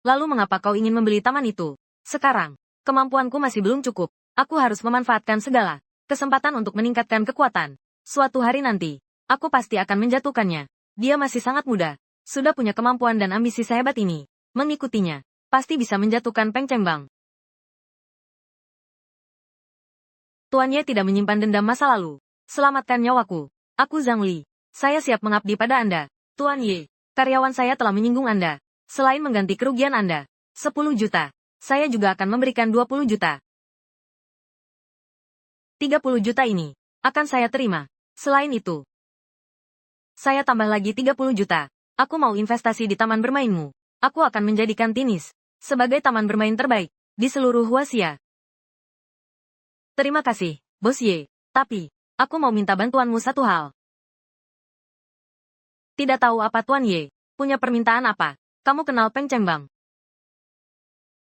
Lalu mengapa kau ingin membeli taman itu? Sekarang, kemampuanku masih belum cukup. Aku harus memanfaatkan segala kesempatan untuk meningkatkan kekuatan. Suatu hari nanti, aku pasti akan menjatuhkannya. Dia masih sangat muda, sudah punya kemampuan dan ambisi sehebat ini. Mengikutinya, pasti bisa menjatuhkan Peng Chenggang. Tuan Ye tidak menyimpan dendam masa lalu. Selamatkan nyawaku. Aku Zhang Li. Saya siap mengabdi pada Anda. Tuan Ye, karyawan saya telah menyinggung Anda. Selain mengganti kerugian Anda, 10 juta. Saya juga akan memberikan 20 juta. 30 juta ini akan saya terima. Selain itu, saya tambah lagi 30 juta. Aku mau investasi di taman bermainmu. Aku akan menjadikan Tinis sebagai taman bermain terbaik di seluruh Huaxia. Terima kasih, Bos Ye. Tapi, aku mau minta bantuanmu satu hal. Tidak tahu apa Tuan Ye. Punya permintaan apa? Kamu kenal Peng Chenggang?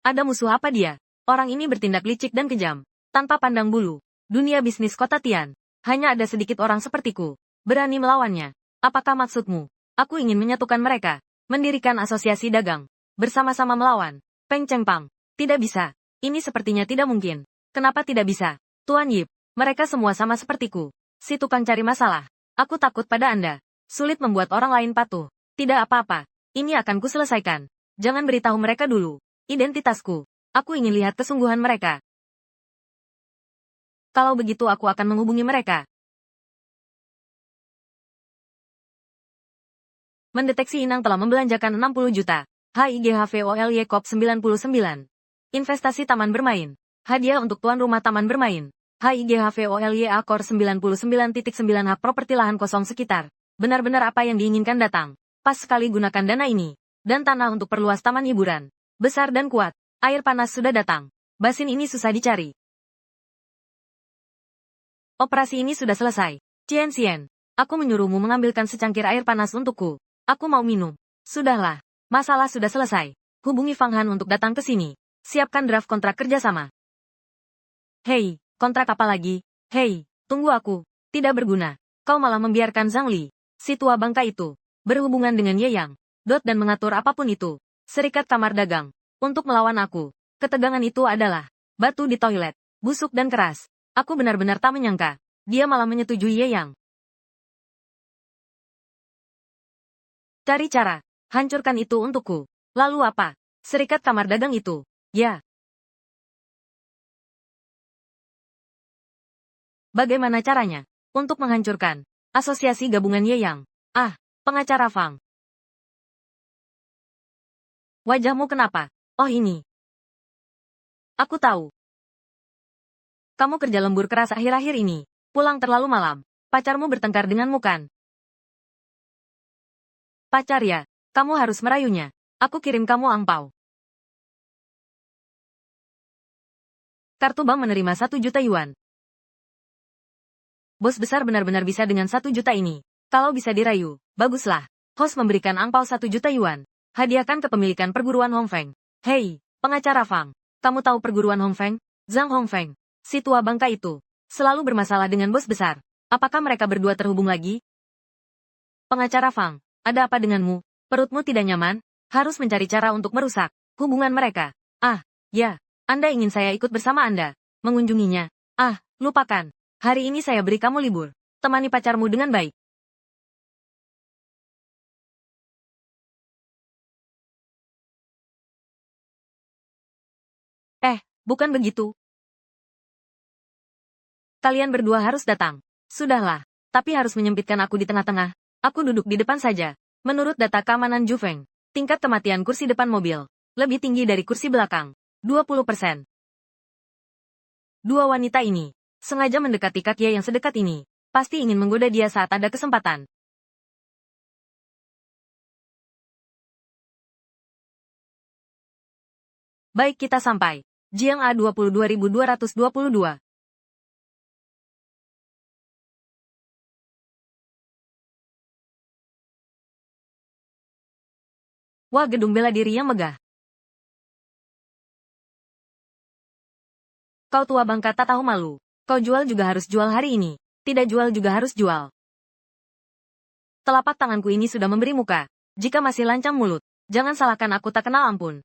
Ada musuh apa dia? Orang ini bertindak licik dan kejam. Tanpa pandang bulu. Dunia bisnis kota Tian. Hanya ada sedikit orang sepertiku. Berani melawannya. Apakah maksudmu? Aku ingin menyatukan mereka. Mendirikan asosiasi dagang. Bersama-sama melawan Peng Chenggang. Tidak bisa. Ini sepertinya tidak mungkin. Kenapa tidak bisa? Tuan Yip, mereka semua sama sepertiku. Si tukang cari masalah. Aku takut pada Anda. Sulit membuat orang lain patuh. Tidak apa-apa. Ini akan kuselesaikan. Jangan beritahu mereka dulu identitasku. Aku ingin lihat kesungguhan mereka. Kalau begitu aku akan menghubungi mereka. Mendeteksi Inang telah membelanjakan 60 juta. HIGHVOLY Corp 99. Investasi taman bermain. Hadiah untuk tuan rumah taman bermain. HIGHVOLY Acor 99.9 hak properti lahan kosong sekitar. Benar-benar apa yang diinginkan datang. Pas sekali gunakan dana ini. Dan tanah untuk perluas taman hiburan. Besar dan kuat. Air panas sudah datang. Basin ini susah dicari. Operasi ini sudah selesai. Xian, aku menyuruhmu mengambilkan secangkir air panas untukku. Aku mau minum. Sudahlah. Masalah sudah selesai. Hubungi Fang Han untuk datang ke sini. Siapkan draft kontrak kerjasama. Hei, kontrak apa lagi? Hei, tunggu aku. Tidak berguna. Kau malah membiarkan Zhang Li, si tua bangka itu, berhubungan dengan Ye Yang, Dot dan mengatur apapun itu. Serikat kamar dagang. Untuk melawan aku. Ketegangan itu adalah batu di toilet. Busuk dan keras. Aku benar-benar tak menyangka. Dia malah menyetujui Ye Yang. Cari cara. Hancurkan itu untukku. Lalu apa? Serikat kamar dagang itu. Ya. Bagaimana caranya? Untuk menghancurkan asosiasi gabungan Ye Yang. Ah, pengacara Fang. Wajahmu kenapa? Oh ini. Aku tahu. Kamu kerja lembur keras akhir-akhir ini. Pulang terlalu malam. Pacarmu bertengkar denganmu kan? Pacar ya. Kamu harus merayunya. Aku kirim kamu angpau. Kartu bank menerima 1 juta yuan. Bos besar benar-benar bisa dengan 1 juta ini. Kalau bisa dirayu, baguslah. Host memberikan angpau 1 juta yuan. Hadiahkan kepemilikan perguruan Hongfeng. Hei, pengacara Fang. Kamu tahu perguruan Hongfeng? Zhang Hongfeng. Si tua bangka itu. Selalu bermasalah dengan bos besar. Apakah mereka berdua terhubung lagi? Pengacara Fang. Ada apa denganmu? Perutmu tidak nyaman? Harus mencari cara untuk merusak hubungan mereka. Ah, ya. Anda ingin saya ikut bersama Anda mengunjunginya. Ah, lupakan. Hari ini saya beri kamu libur. Temani pacarmu dengan baik. Bukan begitu. Kalian berdua harus datang. Sudahlah. Tapi harus menyempitkan aku di tengah-tengah. Aku duduk di depan saja. Menurut data keamanan Jufeng, tingkat kematian kursi depan mobil lebih tinggi dari kursi belakang. 20%. Dua wanita ini sengaja mendekati Kakye yang sedekat ini. Pasti ingin menggoda dia saat ada kesempatan. Baik, kita sampai. Jiang A 22.222. Wah, gedung bela diri yang megah. Kau tua bangka tak tahu malu. Kau jual juga harus jual hari ini. Tidak jual juga harus jual. Telapak tanganku ini sudah memberi muka. Jika masih lancang mulut, jangan salahkan aku tak kenal ampun.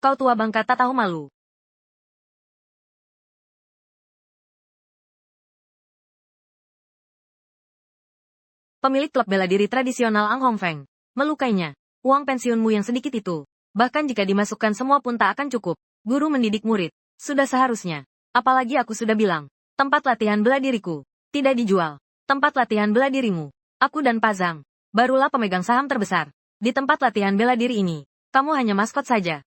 Kau tua bangka tak tahu malu. Pemilik klub bela diri tradisional Ang Hong Feng. Melukainya. Uang pensiunmu yang sedikit itu. Bahkan jika dimasukkan semua pun tak akan cukup. Guru mendidik murid. Sudah seharusnya. Apalagi aku sudah bilang. Tempat latihan bela diriku. Tidak dijual. Tempat latihan bela dirimu. Aku dan Pazang. Barulah pemegang saham terbesar. Di tempat latihan bela diri ini. Kamu hanya maskot saja.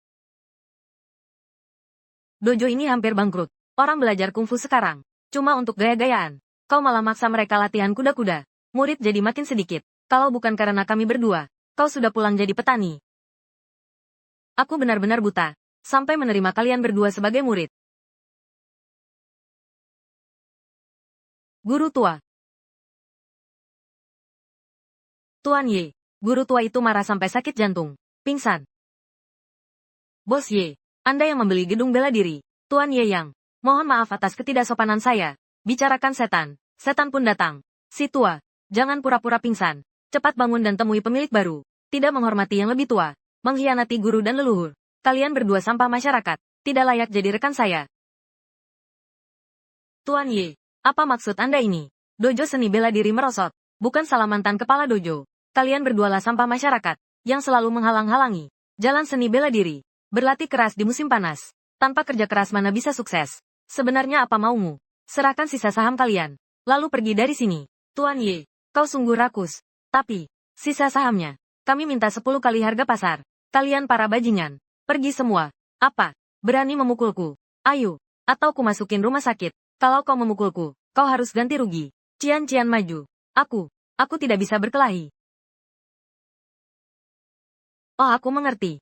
Dojo ini hampir bangkrut. Orang belajar kungfu sekarang. Cuma untuk gaya-gayaan. Kau malah maksa mereka latihan kuda-kuda. Murid jadi makin sedikit. Kalau bukan karena kami berdua, kau sudah pulang jadi petani. Aku benar-benar buta. Sampai menerima kalian berdua sebagai murid. Guru tua. Tuan Ye. Guru tua itu marah sampai sakit jantung. Pingsan. Bos Ye. Anda yang membeli gedung bela diri. Tuan Ye Yang. Mohon maaf atas ketidaksopanan saya. Bicarakan setan. Setan pun datang. Si tua. Jangan pura-pura pingsan. Cepat bangun dan temui pemilik baru. Tidak menghormati yang lebih tua. Mengkhianati guru dan leluhur. Kalian berdua sampah masyarakat. Tidak layak jadi rekan saya. Tuan Ye. Apa maksud Anda ini? Dojo seni bela diri merosot. Bukan salah mantan kepala dojo. Kalian berdualah sampah masyarakat. Yang selalu menghalang-halangi. Jalan seni bela diri. Berlatih keras di musim panas. Tanpa kerja keras mana bisa sukses. Sebenarnya apa maumu? Serahkan sisa saham kalian. Lalu pergi dari sini. Tuan Ye. Kau sungguh rakus. Tapi, sisa sahamnya. Kami minta 10 kali harga pasar. Kalian para bajingan. Pergi semua. Apa? Berani memukulku? Ayo. Atau ku masukin rumah sakit. Kalau kau memukulku, kau harus ganti rugi. Cian-cian maju. Aku tidak bisa berkelahi. Oh, aku mengerti.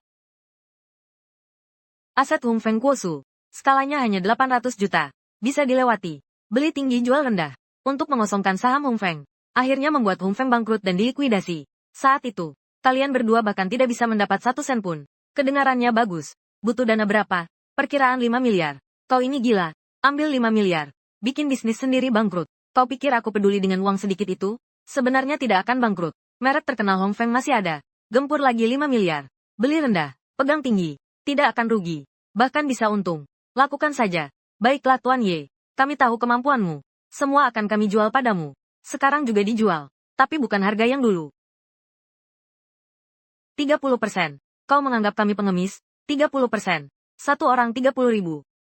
Aset Hung Feng Kuosu. Skalanya hanya 800 juta. Bisa dilewati. Beli tinggi jual rendah. Untuk mengosongkan saham Hung Feng. Akhirnya membuat Hung Feng bangkrut dan dilikuidasi. Saat itu, kalian berdua bahkan tidak bisa mendapat 1 sen pun. Kedengarannya bagus. Butuh dana berapa? Perkiraan 5 miliar. Kau ini gila. Ambil 5 miliar. Bikin bisnis sendiri bangkrut. Kau pikir aku peduli dengan uang sedikit itu? Sebenarnya tidak akan bangkrut. Merek terkenal Hong Feng masih ada. Gempur lagi 5 miliar. Beli rendah. Pegang tinggi. Tidak akan rugi. Bahkan bisa untung. Lakukan saja. Baiklah Tuan Ye. Kami tahu kemampuanmu. Semua akan kami jual padamu. Sekarang juga dijual. Tapi bukan harga yang dulu. 30%. Kau menganggap kami pengemis? 30%. Satu orang 30.000.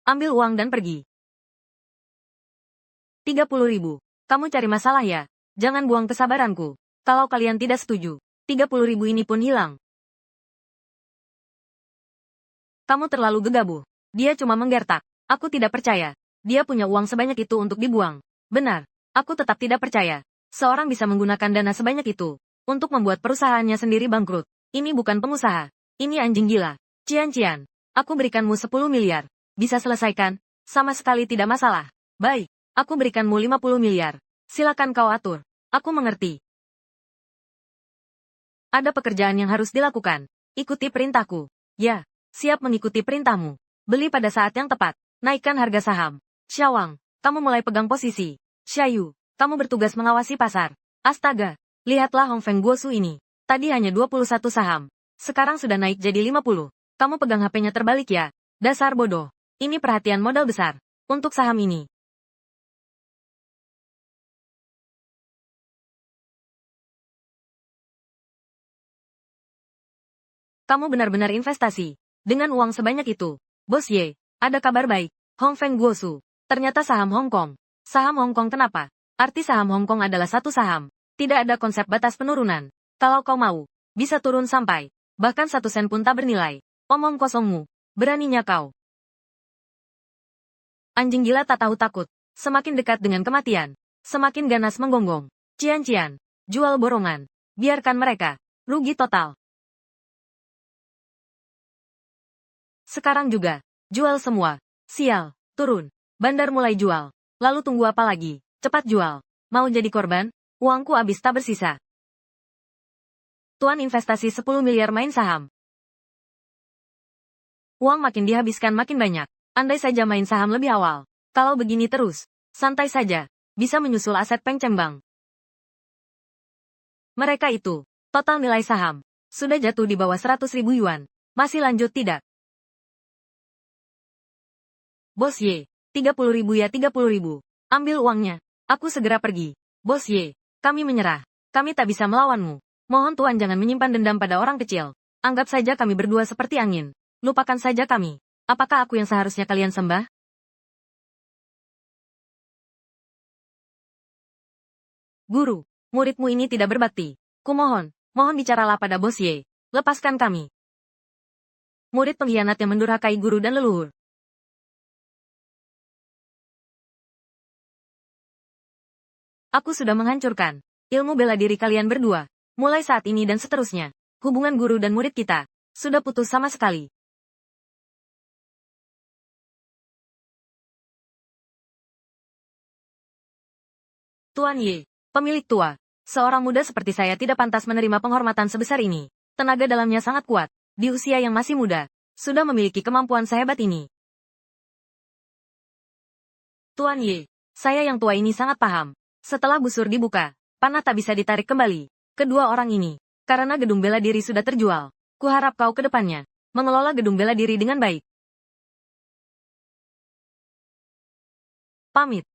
Ambil uang dan pergi. 30.000. Kamu cari masalah ya? Jangan buang kesabaranku. Kalau kalian tidak setuju, 30.000 ini pun hilang. Kamu terlalu gegabah. Dia cuma menggertak. Aku tidak percaya. Dia punya uang sebanyak itu untuk dibuang. Benar. Aku tetap tidak percaya. Seorang bisa menggunakan dana sebanyak itu untuk membuat perusahaannya sendiri bangkrut. Ini bukan pengusaha. Ini anjing gila. Cian-cian. Aku berikanmu 10 miliar. Bisa selesaikan? Sama sekali tidak masalah. Baik. Aku berikanmu 50 miliar. Silakan kau atur. Aku mengerti. Ada pekerjaan yang harus dilakukan. Ikuti perintahku. Ya. Siap mengikuti perintahmu. Beli pada saat yang tepat. Naikkan harga saham. Xiaowang. Kamu mulai pegang posisi. Xiaoyu, kamu bertugas mengawasi pasar. Astaga, lihatlah Hong Feng Guosu ini. Tadi hanya 21 saham. Sekarang sudah naik jadi 50. Kamu pegang HP-nya terbalik ya? Dasar bodoh. Ini perhatian modal besar. Untuk saham ini. Kamu benar-benar investasi. Dengan uang sebanyak itu. Bos Ye, ada kabar baik. Hong Feng Guosu. Ternyata saham Hong Kong. Saham Hong Kong kenapa? Arti saham Hong Kong adalah satu saham. Tidak ada konsep batas penurunan. Kalau kau mau, bisa turun sampai. Bahkan 1 sen pun tak bernilai. Omong kosongmu. Beraninya kau. Anjing gila tak tahu takut. Semakin dekat dengan kematian. Semakin ganas menggonggong. Cian-cian. Jual borongan. Biarkan mereka. Rugi total. Sekarang juga. Jual semua. Sial. Turun. Bandar mulai jual. Lalu tunggu apa lagi? Cepat jual. Mau jadi korban? Uangku habis tak bersisa. Tuan investasi 10 miliar main saham. Uang makin dihabiskan makin banyak. Andai saja main saham lebih awal. Kalau begini terus, santai saja. Bisa menyusul aset Peng Cembang. Mereka itu, total nilai saham, sudah jatuh di bawah 100.000 yuan. Masih lanjut tidak? Bos Ye, 30.000 ya 30.000. Ambil uangnya. Aku segera pergi. Bos Ye, kami menyerah. Kami tak bisa melawanmu. Mohon Tuan jangan menyimpan dendam pada orang kecil. Anggap saja kami berdua seperti angin. Lupakan saja kami. Apakah aku yang seharusnya kalian sembah? Guru, muridmu ini tidak berbakti. Kumohon, mohon bicaralah pada Bos Ye. Lepaskan kami. Murid pengkhianat yang mendurhakai guru dan leluhur. Aku sudah menghancurkan ilmu bela diri kalian berdua. Mulai saat ini dan seterusnya. Hubungan guru dan murid kita sudah putus sama sekali. Tuan Ye, pemilik tua. Seorang muda seperti saya tidak pantas menerima penghormatan sebesar ini. Tenaga dalamnya sangat kuat. Di usia yang masih muda, sudah memiliki kemampuan sehebat ini. Tuan Ye, saya yang tua ini sangat paham. Setelah busur dibuka, panah tak bisa ditarik kembali. Kedua orang ini, karena gedung bela diri sudah terjual. Kuharap kau ke depannya mengelola gedung bela diri dengan baik. Pamit.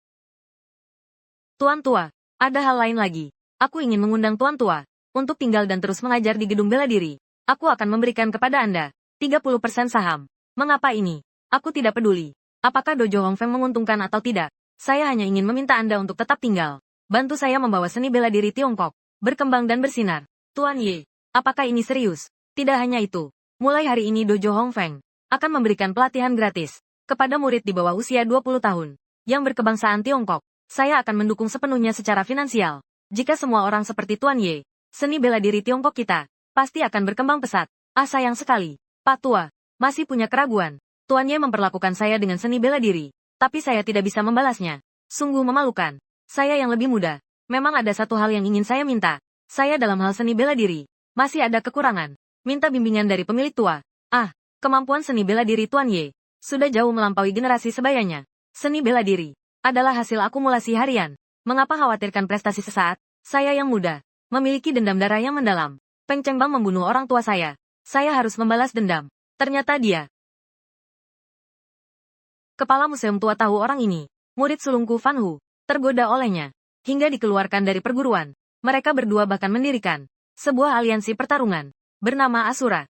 Tuan tua, ada hal lain lagi. Aku ingin mengundang Tuan tua untuk tinggal dan terus mengajar di gedung bela diri. Aku akan memberikan kepada Anda 30% saham. Mengapa ini? Aku tidak peduli. Apakah Dojo Hong Feng menguntungkan atau tidak? Saya hanya ingin meminta Anda untuk tetap tinggal. Bantu saya membawa seni bela diri Tiongkok berkembang dan bersinar. Tuan Ye, apakah ini serius? Tidak hanya itu. Mulai hari ini Dojo Hong Feng akan memberikan pelatihan gratis kepada murid di bawah usia 20 tahun yang berkebangsaan Tiongkok. Saya akan mendukung sepenuhnya secara finansial. Jika semua orang seperti Tuan Ye, seni bela diri Tiongkok kita pasti akan berkembang pesat. Ah sayang sekali, Pak Tua, masih punya keraguan. Tuan Ye memperlakukan saya dengan seni bela diri, tapi saya tidak bisa membalasnya. Sungguh memalukan. Saya yang lebih muda. Memang ada satu hal yang ingin saya minta. Saya dalam hal seni bela diri masih ada kekurangan. Minta bimbingan dari pemilik tua. Ah, kemampuan seni bela diri Tuan Ye sudah jauh melampaui generasi sebayanya. Seni bela diri adalah hasil akumulasi harian. Mengapa khawatirkan prestasi sesaat? Saya yang muda memiliki dendam darah yang mendalam. Peng Chengbang membunuh orang tua saya. Saya harus membalas dendam. Ternyata dia kepala museum tua tahu orang ini. Murid sulungku Fan Hu tergoda olehnya hingga dikeluarkan dari perguruan. Mereka berdua bahkan mendirikan sebuah aliansi pertarungan bernama Asura.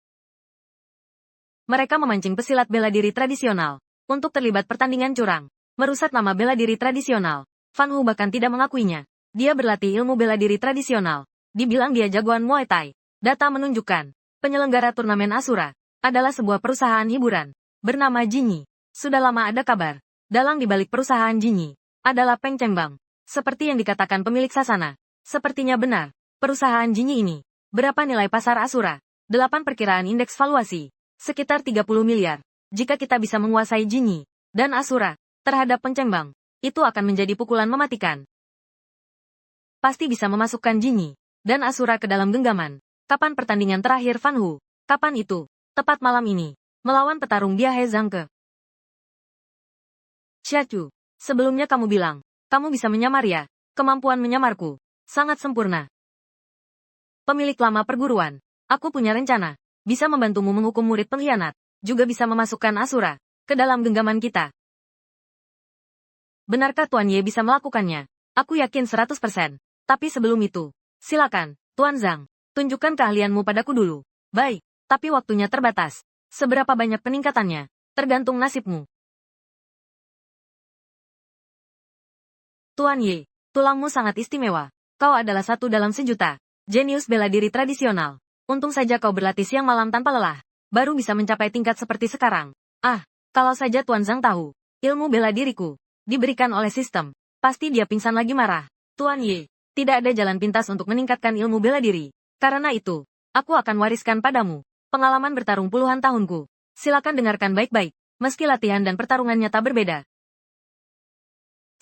Mereka memancing pesilat bela diri tradisional untuk terlibat pertandingan curang, merusak nama bela diri tradisional. Fan Hu bahkan tidak mengakuinya. Dia berlatih ilmu bela diri tradisional. Dibilang dia jagoan Muay Thai. Data menunjukkan, penyelenggara turnamen Asura adalah sebuah perusahaan hiburan bernama Jinyi. Sudah lama ada kabar. Dalang di balik perusahaan Jinyi adalah Peng Chengbang. Seperti yang dikatakan pemilik Sasana. Sepertinya benar. Perusahaan Jinyi ini. Berapa nilai pasar Asura? 8 perkiraan indeks valuasi. Sekitar 30 miliar. Jika kita bisa menguasai Jinyi dan Asura terhadap Peng Chengbang, itu akan menjadi pukulan mematikan. Pasti bisa memasukkan Jinyi dan Asura ke dalam genggaman. Kapan pertandingan terakhir Fan Hu? Kapan itu? Tepat malam ini. Melawan petarung Biahe Zhangke. Xiachu, sebelumnya kamu bilang, kamu bisa menyamar ya? Kemampuan menyamarku sangat sempurna. Pemilik lama perguruan, aku punya rencana. Bisa membantumu menghukum murid pengkhianat. Juga bisa memasukkan Asura ke dalam genggaman kita. Benarkah Tuan Ye bisa melakukannya? Aku yakin 100%. Tapi sebelum itu, silakan, Tuan Zhang, tunjukkan keahlianmu padaku dulu. Baik, tapi waktunya terbatas. Seberapa banyak peningkatannya? Tergantung nasibmu. Tuan Ye, tulangmu sangat istimewa. Kau adalah satu dalam sejuta. Jenius bela diri tradisional. Untung saja kau berlatih siang malam tanpa lelah. Baru bisa mencapai tingkat seperti sekarang. Ah, kalau saja Tuan Zhang tahu, ilmu bela diriku diberikan oleh sistem. Pasti dia pingsan lagi marah. Tuan Ye, tidak ada jalan pintas untuk meningkatkan ilmu bela diri. Karena itu, aku akan wariskan padamu pengalaman bertarung puluhan tahunku. Silakan dengarkan baik-baik, meski latihan dan pertarungannya tak berbeda.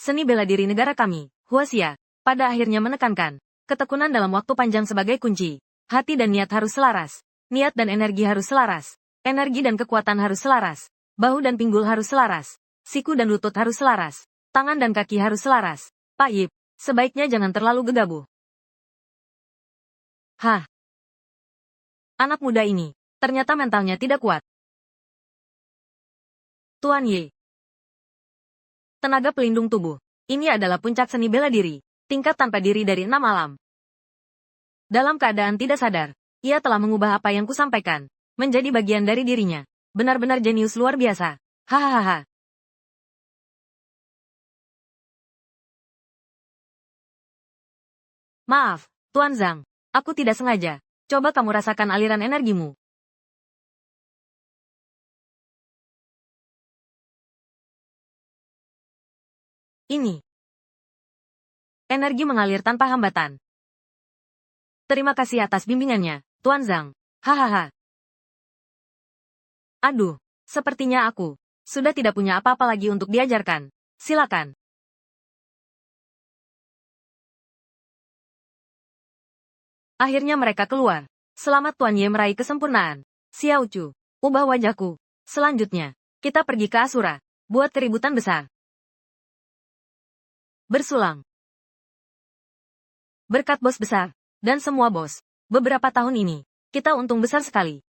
Seni bela diri negara kami, Huaxia, pada akhirnya menekankan ketekunan dalam waktu panjang sebagai kunci. Hati dan niat harus selaras. Niat dan energi harus selaras. Energi dan kekuatan harus selaras. Bahu dan pinggul harus selaras. Siku dan lutut harus selaras. Tangan dan kaki harus selaras. Pak Yip, sebaiknya jangan terlalu gegabah. Hah? Anak muda ini, ternyata mentalnya tidak kuat. Tuan Ye, Tenaga pelindung tubuh. Ini adalah puncak seni bela diri. Tingkat tanpa diri dari 6 alam. Dalam keadaan tidak sadar, ia telah mengubah apa yang kusampaikan menjadi bagian dari dirinya. Benar-benar jenius luar biasa. Hahaha. Maaf, Tuan Zhang. Aku tidak sengaja. Coba kamu rasakan aliran energimu. Ini. Energi mengalir tanpa hambatan. Terima kasih atas bimbingannya, Tuan Zhang. Hahaha. Aduh, sepertinya aku sudah tidak punya apa-apa lagi untuk diajarkan. Silakan. Akhirnya mereka keluar. Selamat Tuan Ye meraih kesempurnaan. Xiao Chu, ubah wajahku. Selanjutnya, kita pergi ke Asura. Buat keributan besar. Bersulang. Berkat bos besar. Dan semua bos. Beberapa tahun ini, kita untung besar sekali.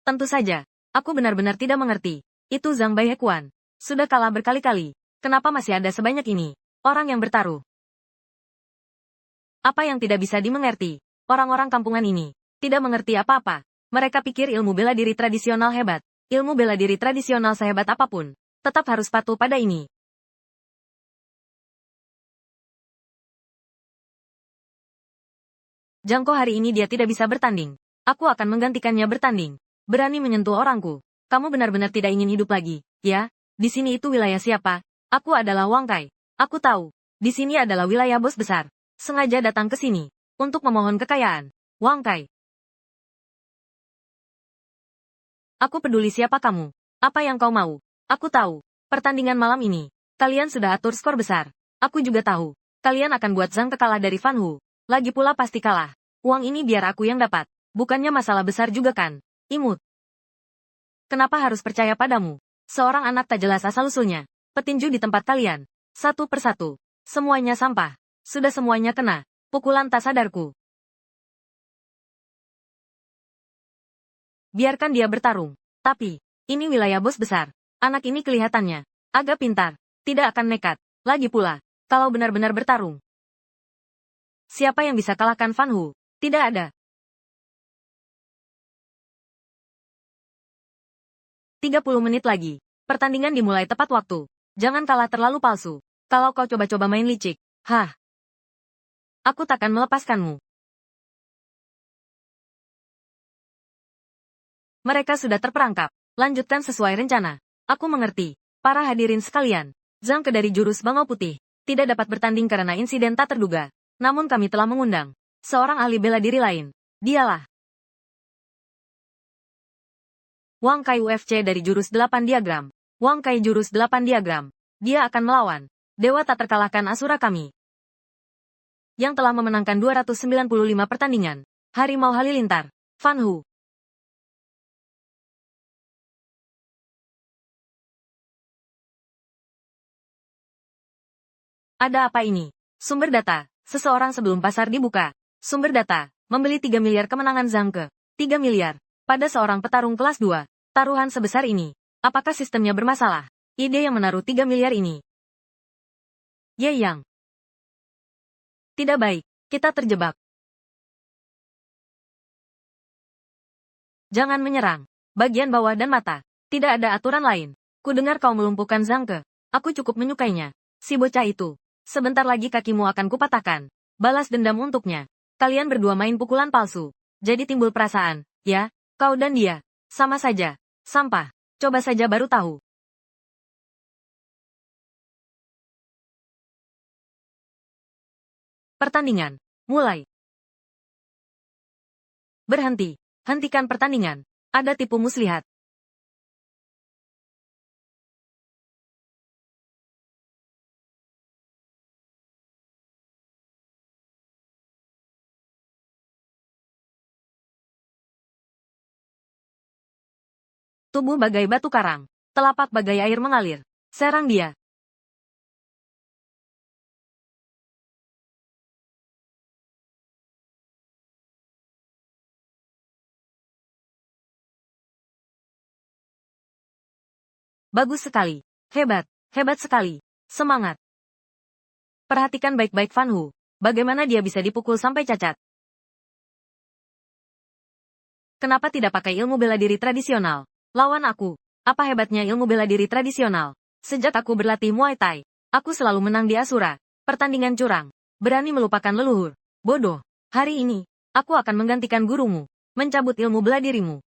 Tentu saja, aku benar-benar tidak mengerti. Itu Zhang Baihekuan. Sudah kalah berkali-kali. Kenapa masih ada sebanyak ini orang yang bertaruh? Apa yang tidak bisa dimengerti? Orang-orang kampungan ini tidak mengerti apa-apa. Mereka pikir ilmu bela diri tradisional hebat. Ilmu bela diri tradisional sehebat apapun, tetap harus patuh pada ini. Jangko hari ini dia tidak bisa bertanding. Aku akan menggantikannya bertanding. Berani menyentuh orangku. Kamu benar-benar tidak ingin hidup lagi, ya? Di sini itu wilayah siapa? Aku adalah Wang Kai. Aku tahu. Di sini adalah wilayah bos besar. Sengaja datang ke sini untuk memohon kekayaan. Wang Kai. Aku peduli siapa kamu. Apa yang kau mau? Aku tahu. Pertandingan malam ini, kalian sudah atur skor besar. Aku juga tahu. Kalian akan buat Zhang kalah dari Fan Hu. Lagi pula pasti kalah. Uang ini biar aku yang dapat. Bukannya masalah besar juga kan? Imut. Kenapa harus percaya padamu? Seorang anak tak jelas asal-usulnya. Petinju di tempat kalian. Satu persatu. Semuanya sampah. Sudah semuanya kena. Pukulan tak sadarku. Biarkan dia bertarung. Tapi, ini wilayah bos besar. Anak ini kelihatannya agak pintar. Tidak akan nekat. Lagi pula, kalau benar-benar bertarung. Siapa yang bisa kalahkan Fan Hu? Tidak ada. 30 menit lagi. Pertandingan dimulai tepat waktu. Jangan kalah terlalu palsu. Kalau kau coba-coba main licik. Hah. Aku takkan melepaskanmu. Mereka sudah terperangkap. Lanjutkan sesuai rencana. Aku mengerti. Para hadirin sekalian. Zhang Ke dari jurus Bangau Putih tidak dapat bertanding karena insiden tak terduga. Namun kami telah mengundang seorang ahli bela diri lain. Dialah Wang Kai UFC dari jurus 8 diagram. Wang Kai jurus 8 diagram. Dia akan melawan dewa tak terkalahkan Asura kami. Yang telah memenangkan 295 pertandingan. Harimau Halilintar. Fan Hu. Ada apa ini? Sumber data. Seseorang sebelum pasar dibuka. Sumber data. Membeli 3 miliar kemenangan Zhang Ke. 3 miliar. Pada seorang petarung kelas 2. Taruhan sebesar ini. Apakah sistemnya bermasalah? Ide yang menaruh 3 miliar ini. Ye Yang. Tidak baik. Kita terjebak. Jangan menyerang. Bagian bawah dan mata. Tidak ada aturan lain. Ku dengar kau melumpuhkan Zhang Ke. Aku cukup menyukainya. Si bocah itu. Sebentar lagi kakimu akan kupatahkan. Balas dendam untuknya. Kalian berdua main pukulan palsu. Jadi timbul perasaan, ya? Kau dan dia. Sama saja. Sampah. Coba saja baru tahu. Pertandingan. Mulai. Berhenti. Hentikan pertandingan. Ada tipu muslihat. Tubuh bagai batu karang. Telapak bagai air mengalir. Serang dia. Bagus sekali. Hebat. Hebat sekali. Semangat. Perhatikan baik-baik Fan Hu. Bagaimana dia bisa dipukul sampai cacat? Kenapa tidak pakai ilmu bela diri tradisional? Lawan aku. Apa hebatnya ilmu bela diri tradisional? Sejak aku berlatih Muay Thai, aku selalu menang di Asura. Pertandingan curang. Berani melupakan leluhur. Bodoh. Hari ini, aku akan menggantikan gurumu. Mencabut ilmu bela dirimu.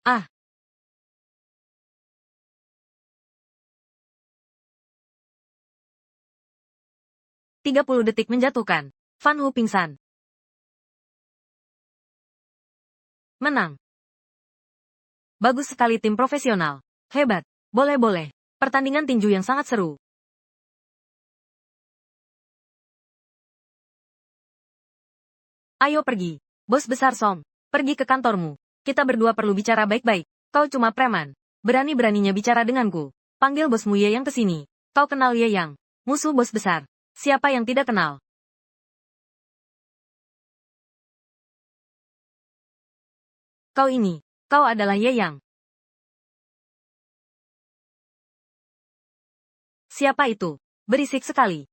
Ah. 30 detik menjatuhkan. Fan Hu pingsan. Menang. Bagus sekali tim profesional. Hebat. Boleh-boleh. Pertandingan tinju yang sangat seru. Ayo pergi. Bos besar Song. Pergi ke kantormu. Kita berdua perlu bicara baik-baik. Kau cuma preman. Berani-beraninya bicara denganku. Panggil bosmu Ye Yang ke sini. Kau kenal Ye Yang? Musuh bos besar. Siapa yang tidak kenal? Kau adalah Ye Yang. Siapa itu? Berisik sekali.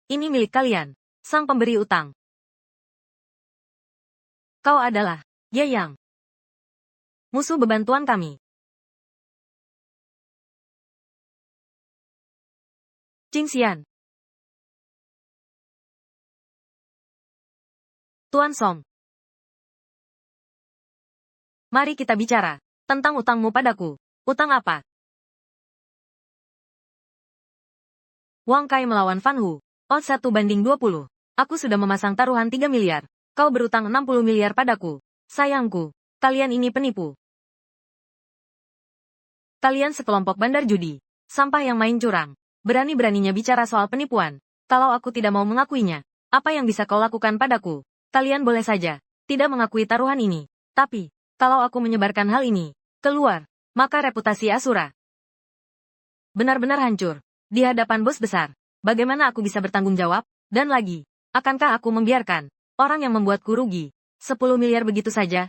Ini milik kalian. Sang pemberi utang. Kau adalah Ye Yang. Musuh bebantuan kami. Qing Xian. Tuan Song. Mari kita bicara. Tentang utangmu padaku. Utang apa? Wang Kai melawan Fan Hu. Odds 1/20. Aku sudah memasang taruhan 3 miliar. Kau berutang 60 miliar padaku. Sayangku. Kalian ini penipu. Kalian sekelompok bandar judi. Sampah yang main curang. Berani-beraninya bicara soal penipuan. Kalau aku tidak mau mengakuinya, apa yang bisa kau lakukan padaku? Kalian boleh saja tidak mengakui taruhan ini. Tapi, kalau aku menyebarkan hal ini keluar, maka reputasi Asura benar-benar hancur. Di hadapan bos besar, bagaimana aku bisa bertanggung jawab? Dan lagi, akankah aku membiarkan orang yang membuatku rugi 10 miliar begitu saja?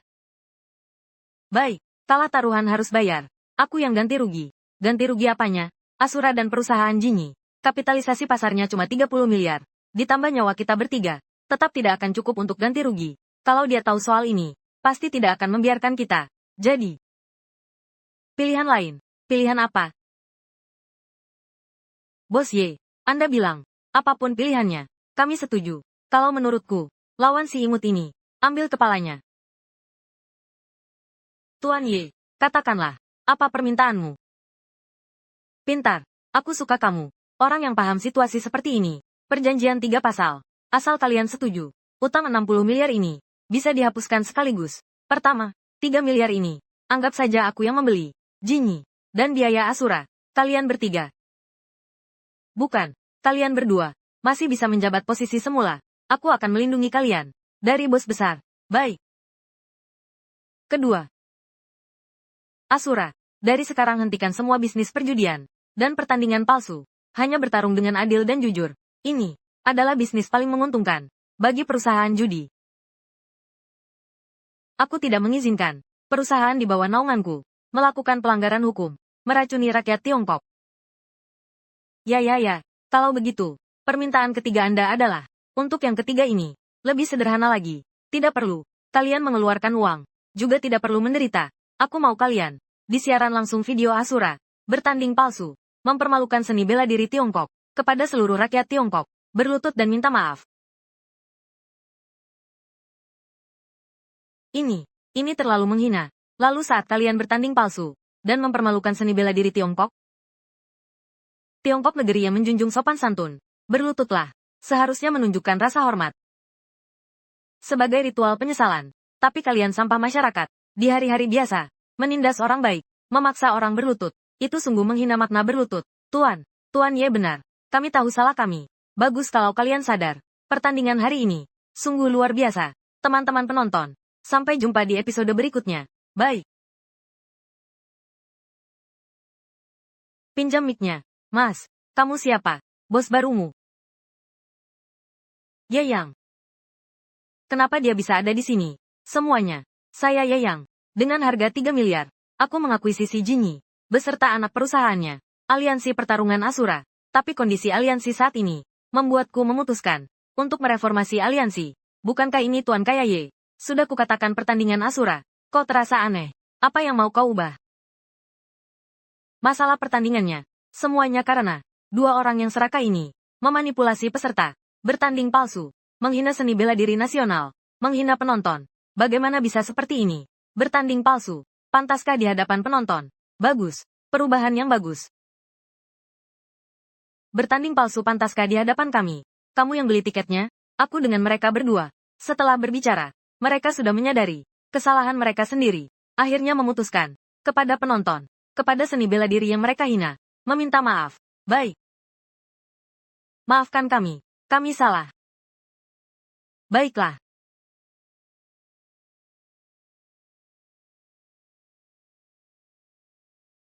Baik, kalah taruhan harus bayar. Aku yang ganti rugi. Ganti rugi apanya? Asura dan perusahaan Jinyi. Kapitalisasi pasarnya cuma 30 miliar. Ditambah nyawa kita bertiga. Tetap tidak akan cukup untuk ganti rugi. Kalau dia tahu soal ini, pasti tidak akan membiarkan kita. Jadi, pilihan lain. Pilihan apa? Bos Ye, Anda bilang, apapun pilihannya, kami setuju. Kalau menurutku, lawan si imut ini. Ambil kepalanya. Tuan Ye, katakanlah, apa permintaanmu? Pintar. Aku suka kamu. Orang yang paham situasi seperti ini. Perjanjian 3 pasal. Asal kalian setuju. Utang 60 miliar ini bisa dihapuskan sekaligus. Pertama, 3 miliar ini. Anggap saja aku yang membeli. Jinyi. Dan biaya Asura. Kalian bertiga. Bukan. Kalian berdua. Masih bisa menjabat posisi semula. Aku akan melindungi kalian. Dari bos besar. Baik. Kedua. Asura. Dari sekarang hentikan semua bisnis perjudian dan pertandingan palsu. Hanya bertarung dengan adil dan jujur. Ini adalah bisnis paling menguntungkan bagi perusahaan judi. Aku tidak mengizinkan perusahaan di bawah naunganku melakukan pelanggaran hukum, meracuni rakyat Tiongkok. Ya. Kalau begitu, permintaan ketiga Anda adalah, untuk yang ketiga ini, lebih sederhana lagi. Tidak perlu kalian mengeluarkan uang, juga tidak perlu menderita. Aku mau kalian di siaran langsung video Asura bertanding palsu, mempermalukan seni bela diri Tiongkok kepada seluruh rakyat Tiongkok, berlutut dan minta maaf. Ini terlalu menghina. Lalu saat kalian bertanding palsu dan mempermalukan seni bela diri Tiongkok, Tiongkok negeri yang menjunjung sopan santun, berlututlah. Seharusnya menunjukkan rasa hormat sebagai ritual penyesalan. Tapi kalian sampah masyarakat di hari-hari biasa, menindas orang baik, memaksa orang berlutut. Itu sungguh menghina makna berlutut. Tuan Ye benar. Kami tahu salah kami. Bagus kalau kalian sadar. Pertandingan hari ini sungguh luar biasa. Teman-teman penonton, sampai jumpa di episode berikutnya. Bye. Pinjam mic-nya. Mas, kamu siapa? Bos barumu? Ye Yang. Kenapa dia bisa ada di sini? Semuanya. Saya Ye Yang. Dengan harga 3 miliar, aku mengakuisisi Jinyi, beserta anak perusahaannya, Aliansi Pertarungan Asura. Tapi kondisi aliansi saat ini, membuatku memutuskan, untuk mereformasi aliansi. Bukankah ini Tuan Kayaye? Sudah kukatakan pertandingan Asura, kok terasa aneh? Apa yang mau kau ubah? Masalah pertandingannya, semuanya karena, dua orang yang serakah ini, memanipulasi peserta, bertanding palsu, menghina seni bela diri nasional, menghina penonton. Bagaimana bisa seperti ini? Bertanding palsu, pantaskah di hadapan penonton? Bagus, perubahan yang bagus. Bertanding palsu pantaskah di hadapan kami? Kamu yang beli tiketnya, aku dengan mereka berdua. Setelah berbicara, mereka sudah menyadari kesalahan mereka sendiri. Akhirnya memutuskan, kepada penonton, kepada seni bela diri yang mereka hina, meminta maaf. Baik. Maafkan kami salah. Baiklah.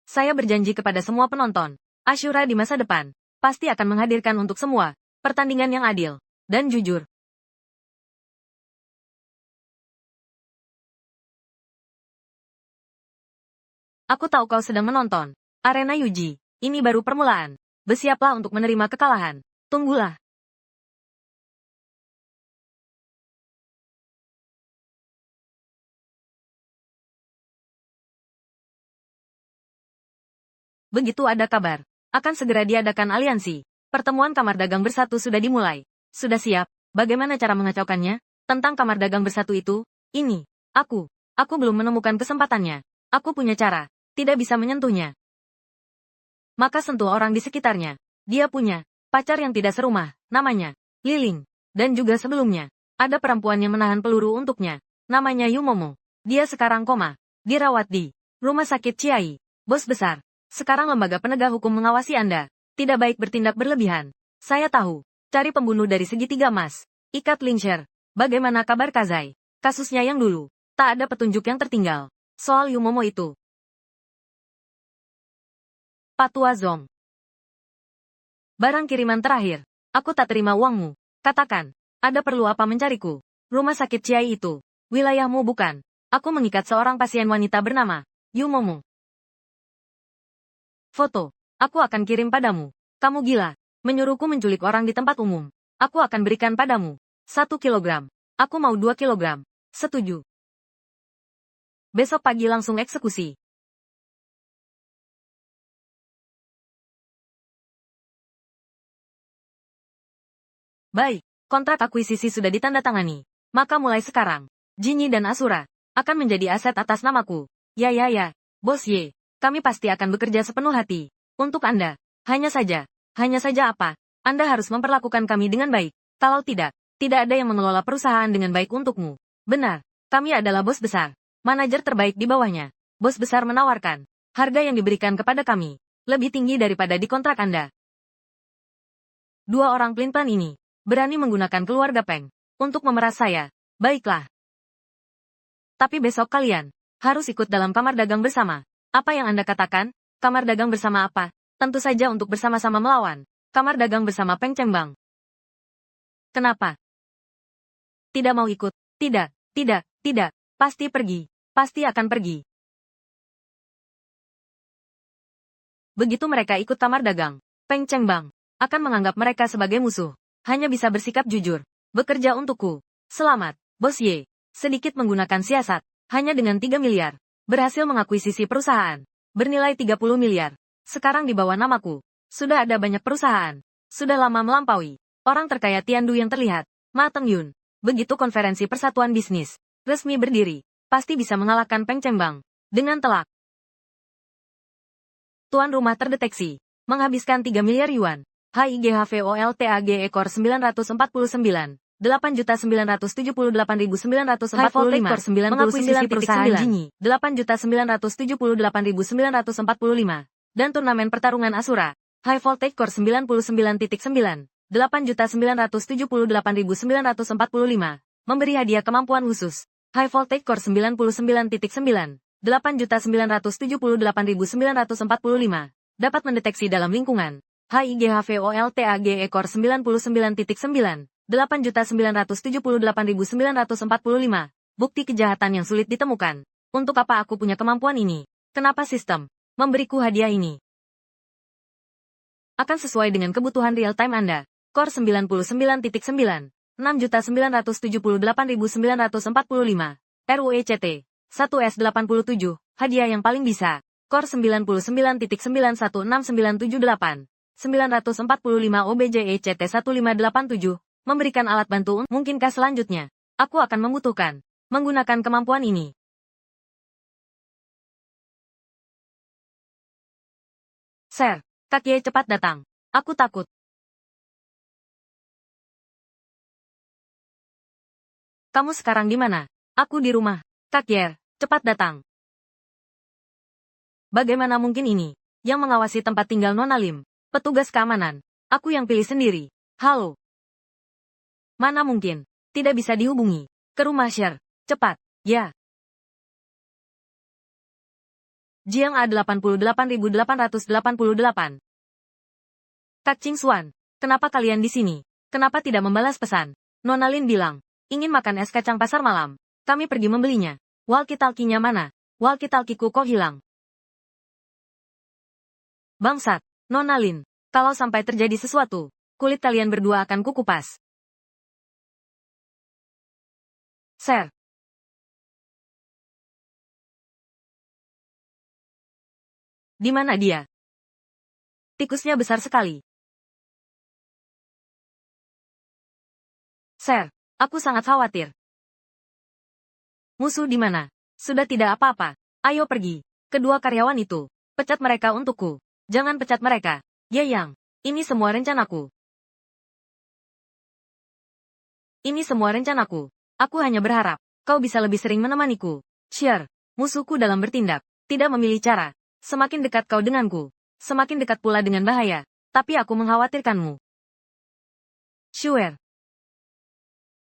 Saya berjanji kepada semua penonton, Ashura di masa depan, pasti akan menghadirkan untuk semua, pertandingan yang adil, dan jujur. Aku tahu kau sedang menonton. Arena Yuji, ini baru permulaan. Bersiaplah untuk menerima kekalahan. Tunggulah. Begitu ada kabar, akan segera diadakan aliansi. Pertemuan Kamar Dagang Bersatu sudah dimulai. Sudah siap? Bagaimana cara mengacaukannya? Tentang Kamar Dagang Bersatu itu, ini, aku belum menemukan kesempatannya. Aku punya cara, tidak bisa menyentuhnya. Maka sentuh orang di sekitarnya. Dia punya pacar yang tidak serumah, namanya Liling. Dan juga sebelumnya, ada perempuan yang menahan peluru untuknya, namanya Yumomo. Dia sekarang koma, dirawat di rumah sakit Chiai. Bos besar, sekarang lembaga penegak hukum mengawasi Anda. Tidak baik bertindak berlebihan. Saya tahu, cari pembunuh dari segitiga emas. Ikat Lingsher. Bagaimana kabar Kazai? Kasusnya yang dulu, tak ada petunjuk yang tertinggal. Soal Yumomo itu. Patua Zong. Barang kiriman terakhir. Aku tak terima uangmu. Katakan, ada perlu apa mencariku? Rumah sakit Chiai itu, wilayahmu bukan? Aku mengikat seorang pasien wanita bernama Yumomo. Foto, aku akan kirim padamu. Kamu gila, menyuruhku menculik orang di tempat umum. Aku akan berikan padamu 1 kilogram. Aku mau 2 kilogram. Setuju. Besok pagi langsung eksekusi. Baik, kontrak akuisisi sudah ditandatangani. Maka mulai sekarang, Jinyi dan Asura akan menjadi aset atas namaku. Ya, Bos Ye, kami pasti akan bekerja sepenuh hati untuk Anda. Hanya saja apa? Anda harus memperlakukan kami dengan baik. Kalau tidak ada yang mengelola perusahaan dengan baik untukmu. Benar, kami adalah bos besar, manajer terbaik di bawahnya. Bos besar menawarkan harga yang diberikan kepada kami lebih tinggi daripada di kontrak Anda. Dua orang pelin-pelan ini berani menggunakan keluarga Peng untuk memeras saya. Baiklah. Tapi besok kalian harus ikut dalam kamar dagang bersama. Apa yang Anda katakan? Kamar dagang bersama apa? Tentu saja untuk bersama-sama melawan kamar dagang bersama Peng Chengbang. Kenapa? Tidak mau ikut? Tidak. Pasti pergi. Pasti akan pergi. Begitu mereka ikut kamar dagang, Peng Chengbang akan menganggap mereka sebagai musuh. Hanya bisa bersikap jujur. Bekerja untukku. Selamat, Bos Ye. Sedikit menggunakan siasat. Hanya dengan 3 miliar. Berhasil mengakuisisi perusahaan. Bernilai 30 miliar. Sekarang di bawah namaku. Sudah ada banyak perusahaan. Sudah lama melampaui orang terkaya Tiandu yang terlihat. Ma Tengyun. Begitu konferensi persatuan bisnis resmi berdiri, pasti bisa mengalahkan Peng Chengbang dengan telak. Tuan rumah terdeteksi. Menghabiskan 3 miliar yuan. HIGHVOLTAG ekor 949, 8.978.945, mengakuisisi perusahaan Jinyi, 8.978.945, dan turnamen pertarungan Asura, High Voltage Core 99.9, 8.978.945, memberi hadiah kemampuan khusus, High Voltage Core 99.9, 8.978.945, dapat mendeteksi dalam lingkungan. HIGHVOLTAG ekor 99.9, 8.978.945, bukti kejahatan yang sulit ditemukan. Untuk apa aku punya kemampuan ini? Kenapa sistem memberiku hadiah ini? Akan sesuai dengan kebutuhan real-time Anda. Core 99.9, 6.978.945, RUECT, 1S87, hadiah yang paling bisa. Core 99.916978, 945 OBJECT 1587, memberikan alat bantu. Mungkinkah selanjutnya, aku akan membutuhkan menggunakan kemampuan ini? Sir, Kak Ye cepat datang. Aku takut. Kamu sekarang di mana? Aku di rumah. Kak Ye, cepat datang. Bagaimana mungkin ini? Yang mengawasi tempat tinggal Nona Lim. Petugas keamanan. Aku yang pilih sendiri. Halo. Mana mungkin? Tidak bisa dihubungi. Ke rumah Sher. Cepat. Ya. Jiang A88888. Kak Ching Xuan. Kenapa kalian di sini? Kenapa tidak membalas pesan? Nona Lin bilang. Ingin makan es kacang pasar malam. Kami pergi membelinya. Walkie-talkie-nya mana? Walkie-talkie-ku kok hilang? Bangsat. Nona Lin. Kalau sampai terjadi sesuatu, kulit kalian berdua akan kukupas. Sir. Di mana dia? Tikusnya besar sekali. Sir, aku sangat khawatir. Musuh di mana? Sudah tidak apa-apa. Ayo pergi. Kedua karyawan itu. Pecat mereka untukku. Jangan pecat mereka. Ye Yang. Ini semua rencanaku. Ini semua rencanaku. Aku hanya berharap kau bisa lebih sering menemaniku. Sher, musuhku dalam bertindak. Tidak memilih cara. Semakin dekat kau denganku, semakin dekat pula dengan bahaya. Tapi aku mengkhawatirkanmu. Shuer.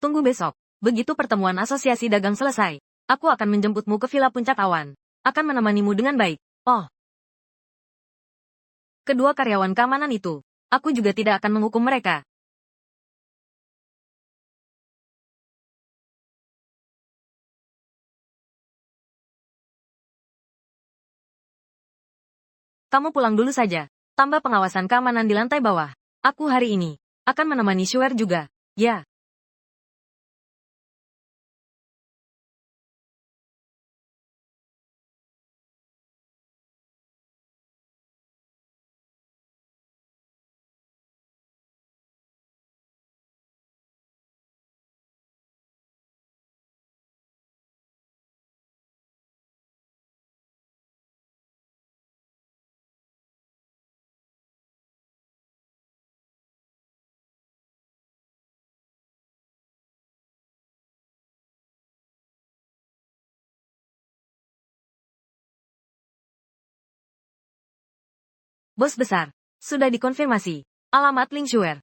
Tunggu besok. Begitu pertemuan asosiasi dagang selesai, aku akan menjemputmu ke Villa Puncak Awan. Akan menemanimu dengan baik. Oh. Kedua karyawan keamanan itu, aku juga tidak akan menghukum mereka. Kamu pulang dulu saja. Tambah pengawasan keamanan di lantai bawah. Aku hari ini akan menemani Shuer juga. Ya. Bos besar. Sudah dikonfirmasi. Alamat Ling Shuer.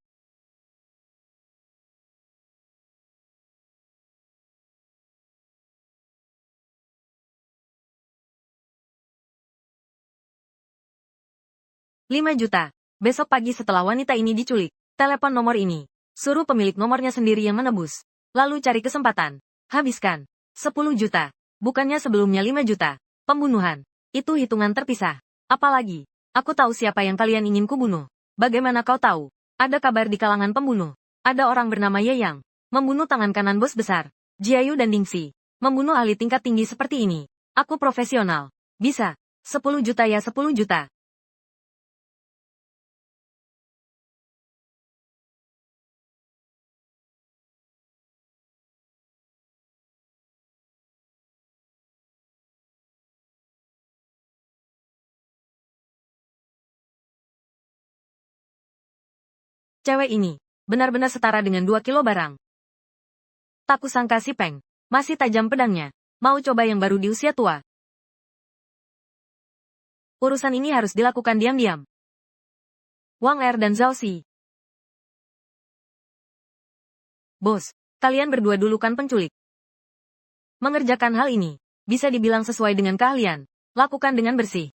$5 juta. Besok pagi setelah wanita ini diculik, telepon nomor ini. Suruh pemilik nomornya sendiri yang menebus. Lalu cari kesempatan. Habiskan. 10 juta. Bukannya sebelumnya 5 juta. Pembunuhan. Itu hitungan terpisah. Apalagi, aku tahu siapa yang kalian ingin kubunuh. Bagaimana kau tahu? Ada kabar di kalangan pembunuh. Ada orang bernama Ye Yang. Membunuh tangan kanan bos besar. Jiayu dan Dingxi. Membunuh ahli tingkat tinggi seperti ini. Aku profesional. Bisa. 10 juta ya 10 juta. Cewek ini, benar-benar setara dengan 2 kilo barang. Tak kusangka si Peng, masih tajam pedangnya. Mau coba yang baru di usia tua. Urusan ini harus dilakukan diam-diam. Wang Er dan Zhao Xi. Bos, kalian berdua dulu kan penculik. Mengerjakan hal ini, bisa dibilang sesuai dengan keahlian. Lakukan dengan bersih.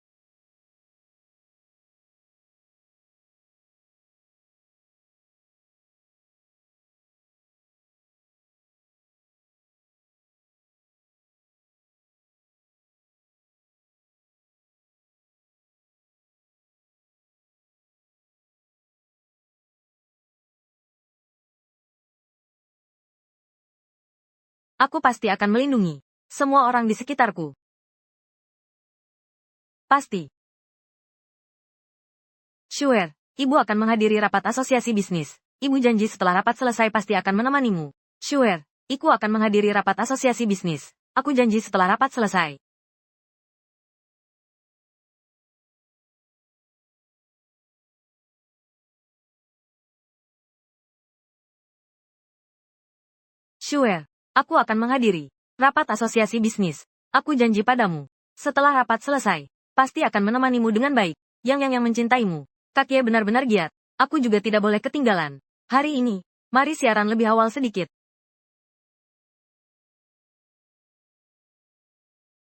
Aku pasti akan melindungi semua orang di sekitarku. Pasti. Sure, ibu akan menghadiri rapat asosiasi bisnis. Ibu janji setelah rapat selesai pasti akan menemanimu. Sure, ibu akan menghadiri rapat asosiasi bisnis. Aku janji setelah rapat selesai. Sure, aku akan menghadiri rapat asosiasi bisnis. Aku janji padamu. Setelah rapat selesai, pasti akan menemanimu dengan baik. Yang mencintaimu. Kakye benar-benar giat. Aku juga tidak boleh ketinggalan. Hari ini, mari siaran lebih awal sedikit.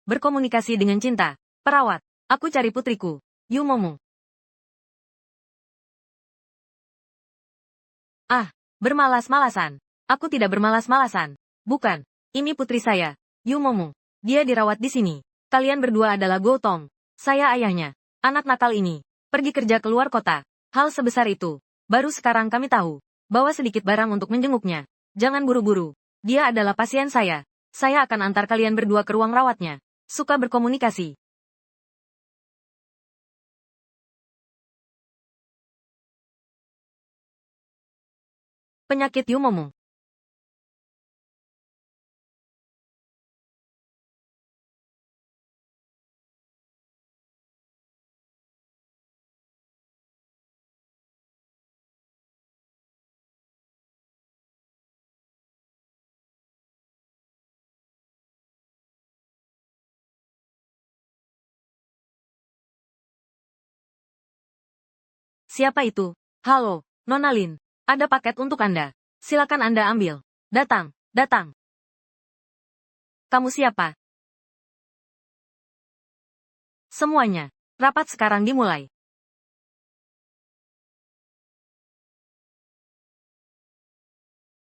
Berkomunikasi dengan cinta. Perawat, aku cari putriku. Yumomo. Ah, bermalas-malasan. Aku tidak bermalas-malasan. Bukan, ini putri saya, Yumomo. Dia dirawat di sini. Kalian berdua adalah Gotong. Saya ayahnya. Anak nakal ini. Pergi kerja keluar kota. Hal sebesar itu. Baru sekarang kami tahu. Bawa sedikit barang untuk menjenguknya. Jangan buru-buru. Dia adalah pasien saya. Saya akan antar kalian berdua ke ruang rawatnya. Suka berkomunikasi. Penyakit Yumomo. Siapa itu? Halo, Nona Lin. Ada paket untuk Anda. Silakan Anda ambil. Datang, datang. Kamu siapa? Semuanya. Rapat sekarang dimulai.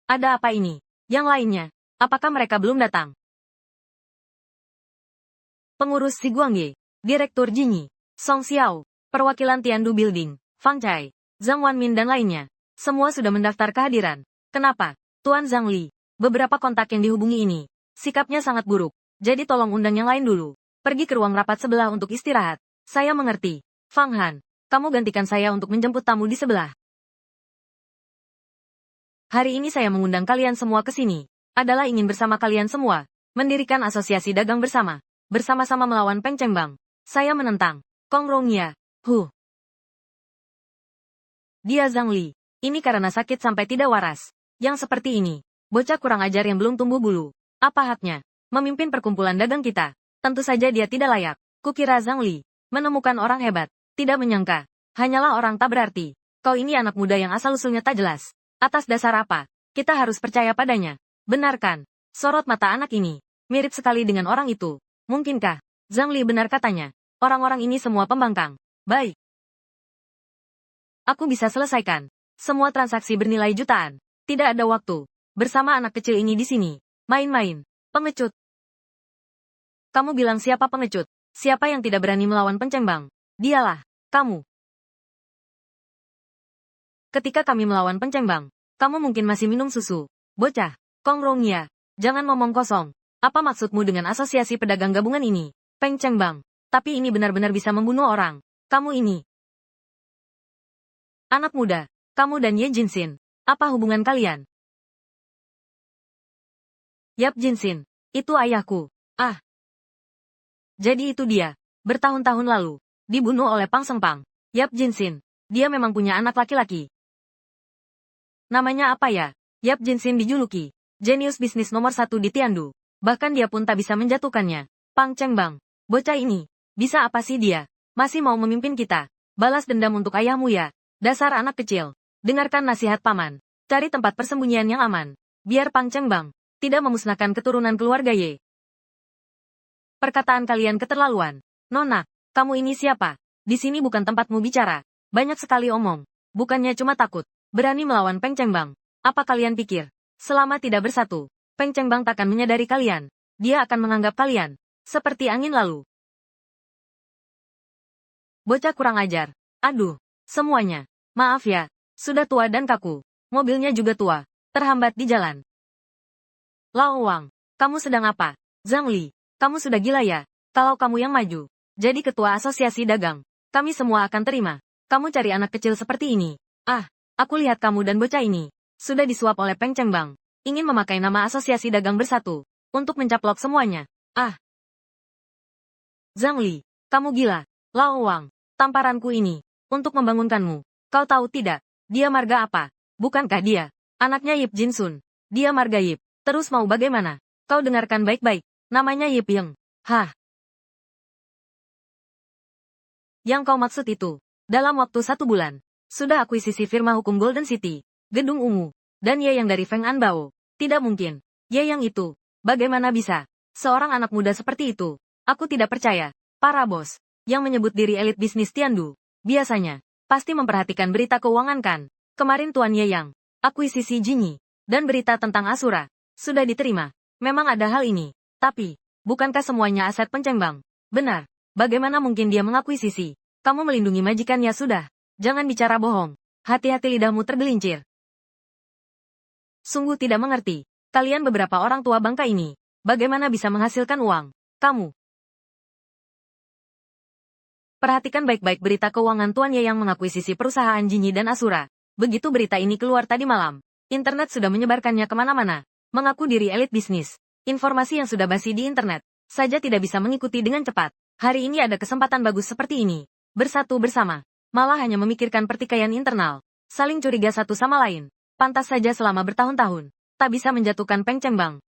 Ada apa ini? Yang lainnya, apakah mereka belum datang? Pengurus Si Guangye, Direktur Jinyi, Song Xiao, Perwakilan Tiandu Building, Fang Chai, Zhang Wanmin dan lainnya. Semua sudah mendaftar kehadiran. Kenapa? Tuan Zhang Li, beberapa kontak yang dihubungi ini, sikapnya sangat buruk. Jadi tolong undang yang lain dulu. Pergi ke ruang rapat sebelah untuk istirahat. Saya mengerti. Fang Han, kamu gantikan saya untuk menjemput tamu di sebelah. Hari ini saya mengundang kalian semua ke sini. Adalah ingin bersama kalian semua, mendirikan asosiasi dagang bersama. Bersama-sama melawan Peng Chengbang. Saya menentang. Kong Rongya. Dia Zhang Li. Ini karena sakit sampai tidak waras. Yang seperti ini. Bocah kurang ajar yang belum tumbuh bulu. Apa haknya? Memimpin perkumpulan dagang kita. Tentu saja dia tidak layak. Kukira Zhang Li menemukan orang hebat. Tidak menyangka. Hanyalah orang tak berarti. Kau ini anak muda yang asal-usulnya tak jelas. Atas dasar apa? Kita harus percaya padanya. Benarkan? Sorot mata anak ini. Mirip sekali dengan orang itu. Mungkinkah? Zhang Li benar katanya. Orang-orang ini semua pembangkang. Baik. Aku bisa selesaikan. Semua transaksi bernilai jutaan. Tidak ada waktu. Bersama anak kecil ini di sini. Main-main. Pengecut. Kamu bilang siapa pengecut? Siapa yang tidak berani melawan Peng Chengbang? Dialah. Kamu. Ketika kami melawan Peng Chengbang, kamu mungkin masih minum susu. Bocah. Kong Rongya. Jangan ngomong kosong. Apa maksudmu dengan asosiasi pedagang gabungan ini? Peng Chengbang. Tapi ini benar-benar bisa membunuh orang. Kamu ini. Anak muda, kamu dan Ye Jinxin, apa hubungan kalian? Yap Jinxin, itu ayahku. Ah. Jadi itu dia, bertahun-tahun lalu, dibunuh oleh Pang Sengpang. Yap Jinxin, dia memang punya anak laki-laki. Namanya apa ya? Yap Jinxin dijuluki, jenius bisnis nomor 1 di Tiandu. Bahkan dia pun tak bisa menjatuhkannya. Pang Chengbang, bocah ini, bisa apa sih dia? Masih mau memimpin kita? Balas dendam untuk ayahmu ya? Dasar anak kecil. Dengarkan nasihat paman. Cari tempat persembunyian yang aman. Biar Pang Chengbang tidak memusnahkan keturunan keluarga Ye. Perkataan kalian keterlaluan. Nona, kamu ini siapa? Di sini bukan tempatmu bicara. Banyak sekali omong. Bukannya cuma takut. Berani melawan Peng Chengbang. Apa kalian pikir? Selama tidak bersatu, Peng Chengbang takkan menyadari kalian. Dia akan menganggap kalian seperti angin lalu. Bocah kurang ajar. Aduh. Semuanya. Maaf ya, sudah tua dan kaku. Mobilnya juga tua. Terhambat di jalan. Lao Wang, Kamu sedang apa? Zhang Li, kamu sudah gila ya? Kalau kamu yang maju, jadi ketua asosiasi dagang, kami semua akan terima. Kamu cari anak kecil seperti ini. Ah, aku lihat kamu dan bocah ini sudah disuap oleh Peng Chengbang. Ingin memakai nama asosiasi dagang bersatu untuk mencaplok semuanya. Ah, Zhang Li, kamu gila. Lao Wang, tamparanku ini untuk membangunkanmu. Kau tahu tidak, dia marga apa? Bukankah dia anaknya Yip Jinsun? Dia marga Yip. Terus mau bagaimana? Kau dengarkan baik-baik. Namanya Yip Yeng. Hah? Yang kau maksud itu, dalam waktu 1 bulan, sudah akuisisi firma hukum Golden City, Gedung Ungu, dan Ye yang dari Feng Anbao. Tidak mungkin. Ye yang itu, bagaimana bisa? Seorang anak muda seperti itu. Aku tidak percaya. Para bos, yang menyebut diri elit bisnis Tiandu, biasanya, pasti memperhatikan berita keuangan kan? Kemarin Tuan Ye Yang, akuisisi Jinyi, dan berita tentang Asura, sudah diterima. Memang ada hal ini. Tapi, bukankah semuanya aset Peng Chengbang? Benar. Bagaimana mungkin dia mengakuisisi? Kamu melindungi majikannya sudah. Jangan bicara bohong. Hati-hati lidahmu tergelincir. Sungguh tidak mengerti. Kalian beberapa orang tua bangka ini. Bagaimana bisa menghasilkan uang? Kamu. Perhatikan baik-baik berita keuangan Tuan Ye yang mengakuisisi perusahaan Jinyi dan Asura. Begitu berita ini keluar tadi malam, internet sudah menyebarkannya kemana-mana. Mengaku diri elit bisnis. Informasi yang sudah basi di internet saja tidak bisa mengikuti dengan cepat. Hari ini ada kesempatan bagus seperti ini. Bersatu bersama. Malah hanya memikirkan pertikaian internal. Saling curiga satu sama lain. Pantas saja selama bertahun-tahun. Tak bisa menjatuhkan Peng Chengbang.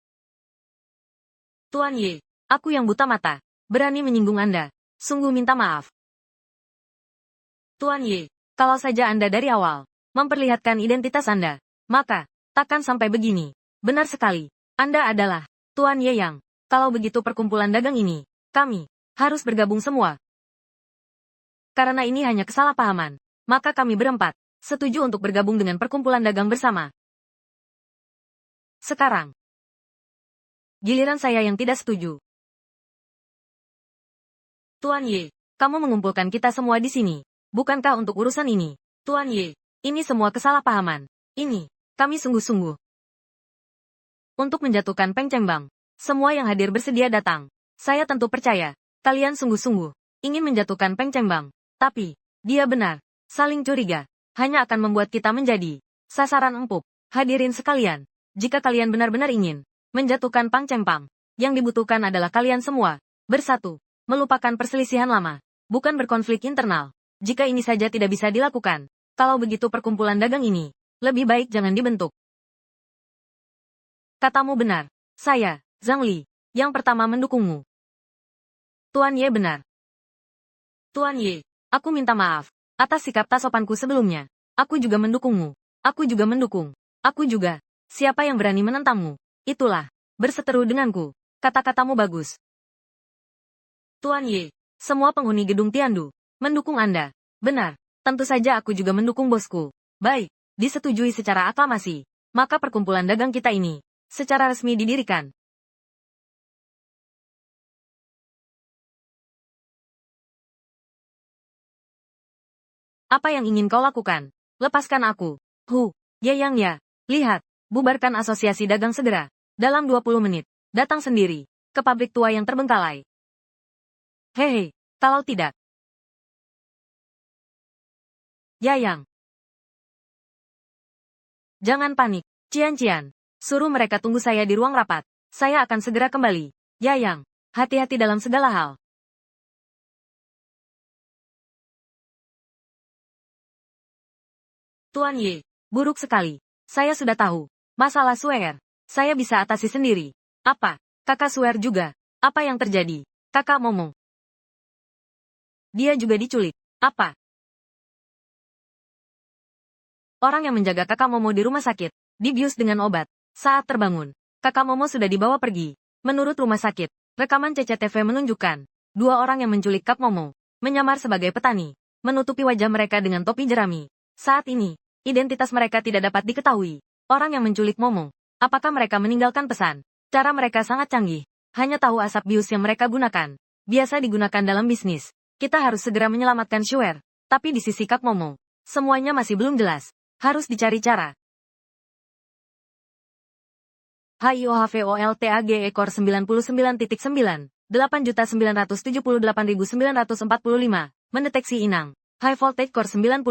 Tuan Ye, aku yang buta mata. Berani menyinggung Anda. Sungguh minta maaf. Tuan Ye, kalau saja Anda dari awal memperlihatkan identitas Anda, maka takkan sampai begini. Benar sekali. Anda adalah Tuan Ye Yang. Kalau begitu perkumpulan dagang ini, kami harus bergabung semua. Karena ini hanya kesalahpahaman, maka kami berempat setuju untuk bergabung dengan perkumpulan dagang bersama. Sekarang, giliran saya yang tidak setuju. Tuan Ye, kamu mengumpulkan kita semua di sini. Bukankah untuk urusan ini? Tuan Ye, ini semua kesalahpahaman. Ini, kami sungguh-sungguh. Untuk menjatuhkan Peng Chengbang, semua yang hadir bersedia datang. Saya tentu percaya. Kalian sungguh-sungguh ingin menjatuhkan Peng Chengbang. Tapi, dia benar. Saling curiga hanya akan membuat kita menjadi sasaran empuk. Hadirin sekalian, jika kalian benar-benar ingin menjatuhkan Peng Chengbang, yang dibutuhkan adalah kalian semua bersatu, melupakan perselisihan lama, bukan berkonflik internal. Jika ini saja tidak bisa dilakukan, kalau begitu perkumpulan dagang ini lebih baik jangan dibentuk. Katamu benar. Saya, Zhang Li, yang pertama mendukungmu. Tuan Ye benar. Tuan Ye, aku minta maaf atas sikap tak sopanku sebelumnya. Aku juga mendukungmu. Aku juga mendukung. Aku juga. Siapa yang berani menentangmu? Itulah. Berseteru denganku. Kata-katamu bagus. Tuan Ye, semua penghuni gedung Tiandu mendukung Anda. Benar. Tentu saja aku juga mendukung bosku. Baik. Disetujui secara aklamasi. Maka perkumpulan dagang kita ini secara resmi didirikan. Apa yang ingin kau lakukan? Lepaskan aku. Ye Yang ya. Lihat. Bubarkan asosiasi dagang segera. Dalam 20 menit. Datang sendiri. Ke pabrik tua yang terbengkalai. Hehe. Kalau tidak. Yang. Jangan panik. Cian-cian. Suruh mereka tunggu saya di ruang rapat. Saya akan segera kembali. Yang. Hati-hati dalam segala hal. Tuan Ye, buruk sekali. Saya sudah tahu. Masalah Suer, saya bisa atasi sendiri. Apa? Kakak Suer juga. Apa yang terjadi? Kakak Momo. Dia juga diculik. Apa? Orang yang menjaga kakak Momo di rumah sakit, dibius dengan obat. Saat terbangun, kakak Momo sudah dibawa pergi. Menurut rumah sakit, rekaman CCTV menunjukkan, 2 orang yang menculik Kak Momo, menyamar sebagai petani, menutupi wajah mereka dengan topi jerami. Saat ini, identitas mereka tidak dapat diketahui. Orang yang menculik Momo, apakah mereka meninggalkan pesan? Cara mereka sangat canggih. Hanya tahu asap bius yang mereka gunakan. Biasa digunakan dalam bisnis. Kita harus segera menyelamatkan Shuer. Tapi di sisi Kak Momo, semuanya masih belum jelas. Harus dicari cara. HIOHVOLTAG ekor 99.9, 8.978.945, mendeteksi inang. High voltage core 99.9,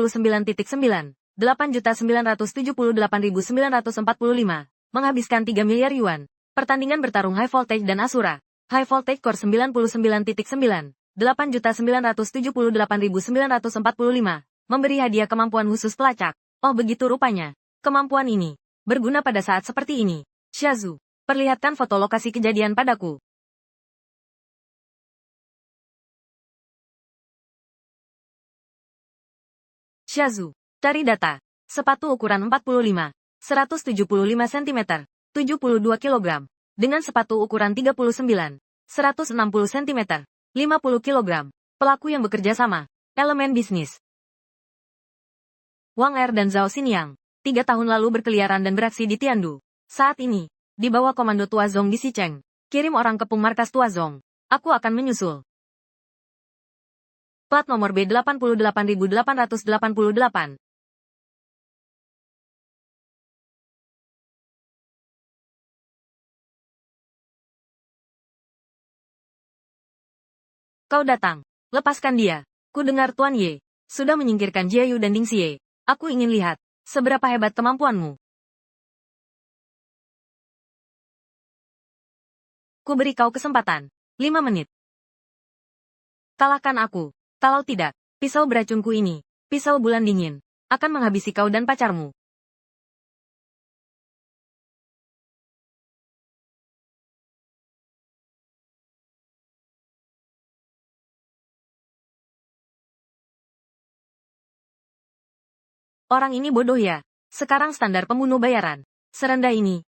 8.978.945, menghabiskan 3 miliar yuan. Pertandingan bertarung high voltage dan Asura. High voltage core 99.9, 8.978.945, memberi hadiah kemampuan khusus pelacak. Oh begitu rupanya. Kemampuan ini berguna pada saat seperti ini. Xiazu, perlihatkan foto lokasi kejadian padaku. Xiazu, cari data. Sepatu ukuran 45, 175 cm, 72 kg. Dengan sepatu ukuran 39, 160 cm, 50 kg. Pelaku yang bekerja sama. Elemen bisnis. Wang Er dan Zhao Xinjiang, 3 tahun lalu berkeliaran dan beraksi di Tiandu. Saat ini, di bawah komando Tua Zong di Xicheng. Kirim orang ke markas Tua Zong. Aku akan menyusul. Plat nomor B88.888. Kau datang. Lepaskan dia. Ku dengar Tuan Ye sudah menyingkirkan Jia Yu dan Ding Xie. Aku ingin lihat seberapa hebat kemampuanmu. Ku beri kau kesempatan. 5 menit. Kalahkan aku. Kalau tidak, pisau beracunku ini, pisau bulan dingin, akan menghabisi kau dan pacarmu. Orang ini bodoh ya. Sekarang standar pembunuh bayaran. Serendah ini.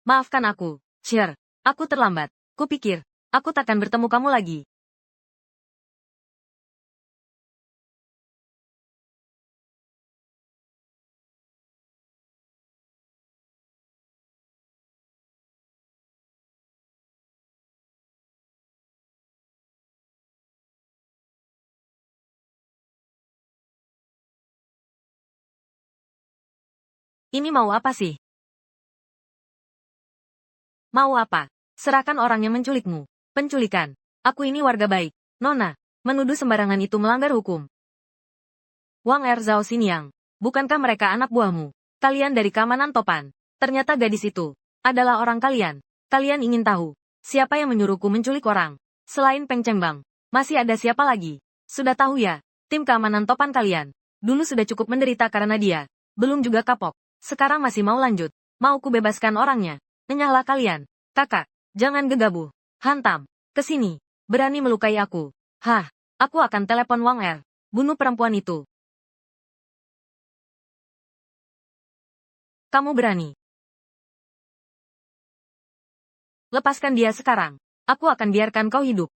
Maafkan aku, Sher. Aku terlambat. Kupikir, aku takkan bertemu kamu lagi. Ini mau apa sih? Mau apa? Serahkan orang yang menculikmu. Penculikan. Aku ini warga baik. Nona, menuduh sembarangan itu melanggar hukum. Wang Er Zhao Xinjiang, bukankah mereka anak buahmu? Kalian dari keamanan Topan. Ternyata gadis itu adalah orang kalian. Kalian ingin tahu siapa yang menyuruhku menculik orang? Selain Peng Chengbang, masih ada siapa lagi? Sudah tahu ya, tim keamanan Topan kalian. Dulu sudah cukup menderita karena dia. Belum juga kapok. Sekarang masih mau lanjut. Mau ku bebaskan orangnya. Enyahlah kalian. Kakak, jangan gegabah. Hantam. Kesini. Berani melukai aku. Hah, aku akan telepon Wang Er. Bunuh perempuan itu. Kamu berani. Lepaskan dia sekarang. Aku akan biarkan kau hidup.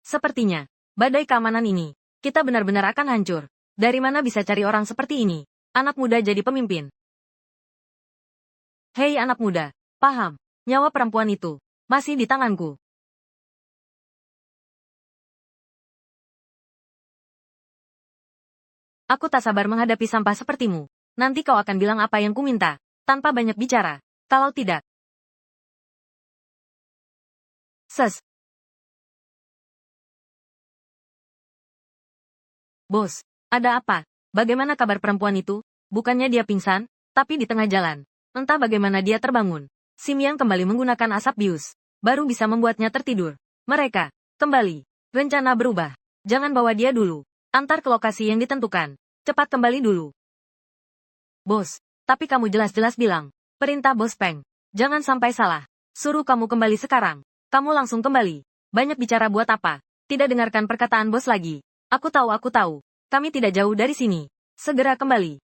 Sepertinya, badai keamanan ini, kita benar-benar akan hancur. Dari mana bisa cari orang seperti ini? Anak muda jadi pemimpin. Hei anak muda, paham, nyawa perempuan itu masih di tanganku. Aku tak sabar menghadapi sampah sepertimu. Nanti kau akan bilang apa yang kuminta, tanpa banyak bicara. Kalau tidak. Ses. Bos, ada apa? Bagaimana kabar perempuan itu? Bukannya dia pingsan, tapi di tengah jalan. Entah bagaimana dia terbangun. Xinjiang kembali menggunakan asap bius. Baru bisa membuatnya tertidur. Mereka, kembali. Rencana berubah. Jangan bawa dia dulu. Antar ke lokasi yang ditentukan. Cepat kembali dulu. Bos, tapi kamu jelas-jelas bilang. Perintah Bos Peng. Jangan sampai salah. Suruh kamu kembali sekarang. Kamu langsung kembali. Banyak bicara buat apa? Tidak dengarkan perkataan bos lagi. Aku tahu. Kami tidak jauh dari sini. Segera kembali.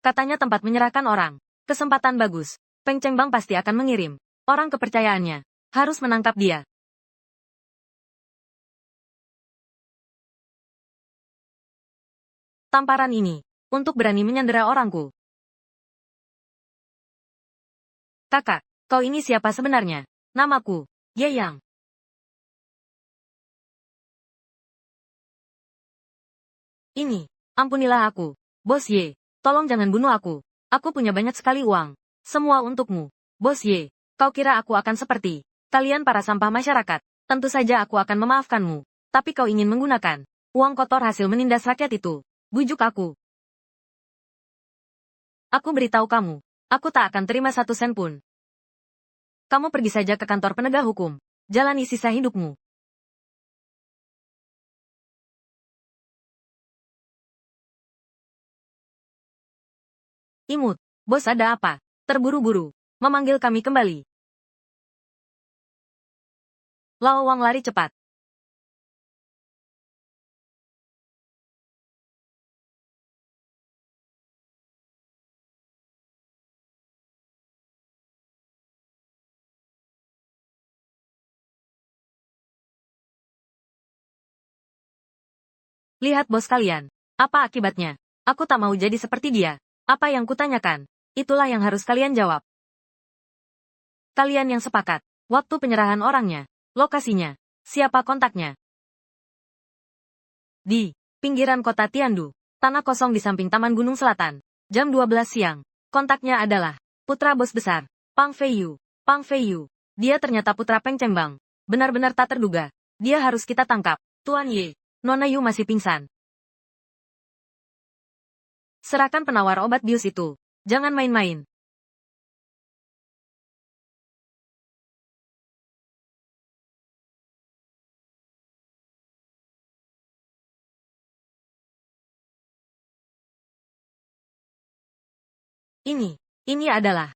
Katanya tempat menyerahkan orang. Kesempatan bagus. Peng Chengbang pasti akan mengirim orang kepercayaannya. Harus menangkap dia. Tamparan ini untuk berani menyandera orangku. Kakak, kau ini siapa sebenarnya? Namaku Ye Yang. Ini Ampunilah aku. Bos Ye, tolong jangan bunuh aku. Aku punya banyak sekali uang. Semua untukmu. Bos Ye, kau kira aku akan seperti kalian para sampah masyarakat? Tentu saja aku akan memaafkanmu. Tapi kau ingin menggunakan uang kotor hasil menindas rakyat itu. Bujuk aku. Aku beritahu kamu. Aku tak akan terima 1 sen pun. Kamu pergi saja ke kantor penegak hukum. Jalani sisa hidupmu. Imut, bos ada apa? Terburu-buru. Memanggil kami kembali. Lao Wang lari cepat. Lihat bos kalian. Apa akibatnya? Aku tak mau jadi seperti dia. Apa yang kutanyakan? Itulah yang harus kalian jawab. Kalian yang sepakat. Waktu penyerahan orangnya. Lokasinya. Siapa kontaknya? Di pinggiran kota Tiandu. Tanah kosong di samping Taman Gunung Selatan. Jam 12 siang. Kontaknya adalah putra bos besar. Pang Feiyu. Pang Feiyu. Dia ternyata putra Peng Chengbang. Benar-benar tak terduga. Dia harus kita tangkap. Tuan Ye. Nona Yu masih pingsan. Serahkan penawar obat bius itu. Jangan main-main. Ini adalah